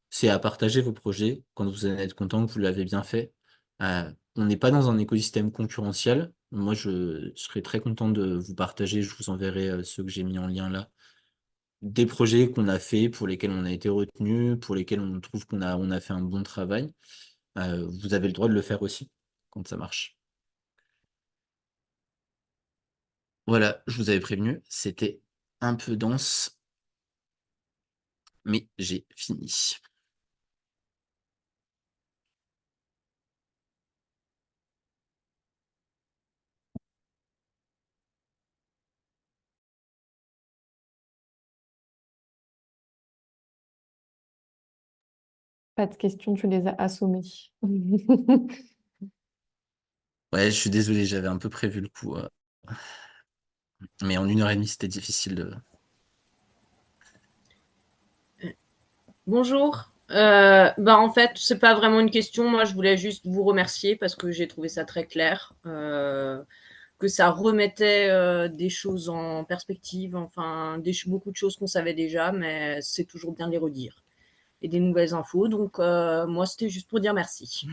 c'est à partager vos projets quand vous en êtes content que vous l'avez bien fait. On n'est pas dans un écosystème concurrentiel. Moi, je serais très content de vous partager, je vous enverrai ceux que j'ai mis en lien là, des projets qu'on a fait, pour lesquels on a été retenu, pour lesquels on trouve qu'on a fait un bon travail. Vous avez le droit de le faire aussi quand ça marche. Voilà, je vous avais prévenu, c'était un peu dense, mais j'ai fini. Pas de questions, tu les as assommés. Ouais, je suis désolé, j'avais un peu prévu le coup, mais en 1 heure et demie, c'était difficile de. Bonjour. En fait, c'est pas vraiment une question. Moi, je voulais juste vous remercier parce que j'ai trouvé ça très clair, que ça remettait des choses en perspective, enfin, beaucoup de choses qu'on savait déjà, mais c'est toujours bien de les redire et des nouvelles infos. Donc, moi, c'était juste pour dire merci.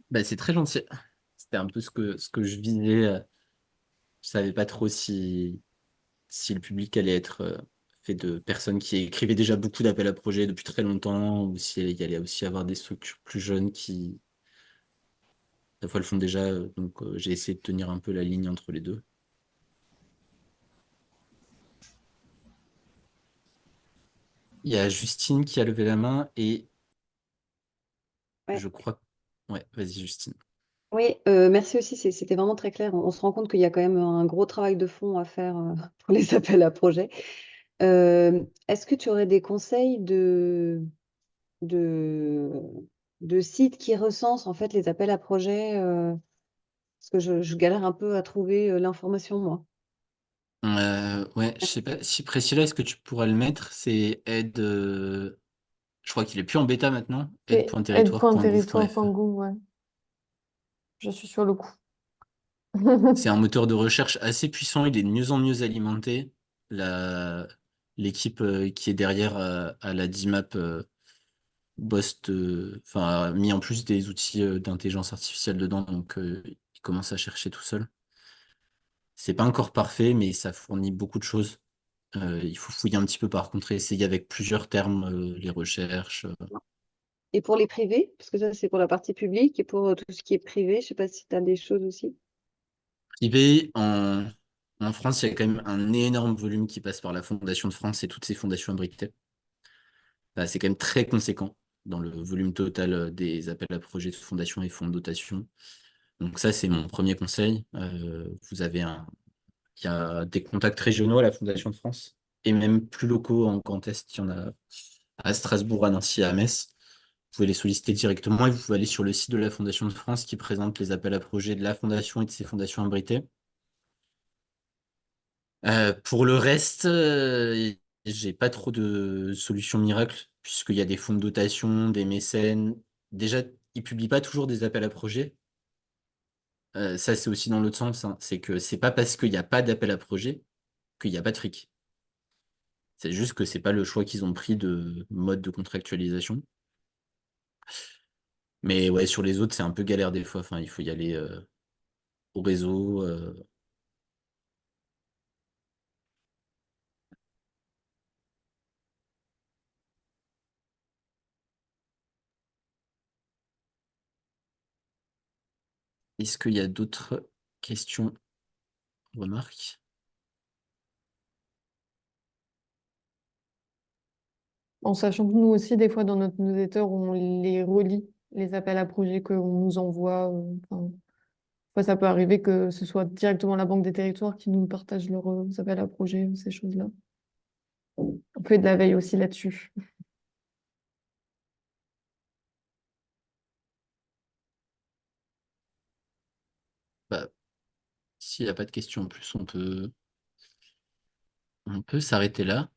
Bah, c'est très gentil. C'était un peu ce que je visais. Je savais pas trop si le public allait être fait de personnes qui écrivaient déjà beaucoup d'appels à projets depuis très longtemps, ou s'il y allait aussi avoir des structures plus jeunes qui, des fois, le font déjà. Donc, j'ai essayé de tenir un peu la ligne entre les deux. Il y a Justine qui a levé la main et Ouais. je crois. Ouais, vas-y, Justine. Oui, merci aussi, c'était vraiment très clair. On se rend compte qu'il y a quand même un gros travail de fond à faire, pour les appels à projets. Est-ce que tu aurais des conseils de de sites qui recensent, en fait, les appels à projets, parce que je galère un peu à trouver, l'information, moi. Ouais, je sais Merci. pas si Priscilla, est-ce que tu pourrais le mettre? C'est aide. Je crois qu'il est plus en bêta maintenant. C'est aide.territoire.gouv.fr, Aide.territoire.gouv.fr. ouais. Je suis sur le coup. C'est un moteur de recherche assez puissant. Il est de mieux en mieux alimenté. La... L'équipe qui est derrière à la DIMAP enfin, a mis en plus des outils d'intelligence artificielle dedans, donc il commence à chercher tout seul. C'est pas encore parfait, mais ça fournit beaucoup de choses. Il faut fouiller un petit peu par contre, et essayer avec plusieurs termes les recherches. Et pour les privés, parce que ça, c'est pour la partie publique, et pour tout ce qui est privé, je sais pas si tu as des choses aussi. Privé, en France, il y a quand même un énorme volume qui passe par la Fondation de France et toutes ces fondations abritées. C'est quand même très conséquent dans le volume total des appels à projets de fondation et fonds de dotation. Donc ça, c'est mon premier conseil. Il y a des contacts régionaux à la Fondation de France et même plus locaux en Grand Est. Il y en a à Strasbourg, à Nancy, à Metz. Vous pouvez les solliciter directement et vous pouvez aller sur le site de la Fondation de France qui présente les appels à projets de la Fondation et de ses fondations abritées. Pour le reste, j'ai pas trop de solutions miracles, puisqu'il y a des fonds de dotation, des mécènes. Déjà, ils publient pas toujours des appels à projets. Ça, c'est aussi dans l'autre sens, hein. C'est que c'est pas parce qu'il n'y a pas d'appel à projet qu'il n'y a pas de fric. C'est juste que c'est pas le choix qu'ils ont pris de mode de contractualisation. Mais ouais, sur les autres, c'est un peu galère des fois. Enfin, il faut y aller au réseau. Est-ce qu'il y a d'autres questions, remarques? En sachant que nous aussi, des fois, dans notre newsletter, on les relie, les appels à projets qu'on nous envoie. Enfin, fois, ça peut arriver que ce soit directement la Banque des Territoires qui nous partage leurs appels à projets, ces choses-là. On fait de la veille aussi là-dessus. Bah, s'il n'y a pas de questions en plus, on peut s'arrêter là.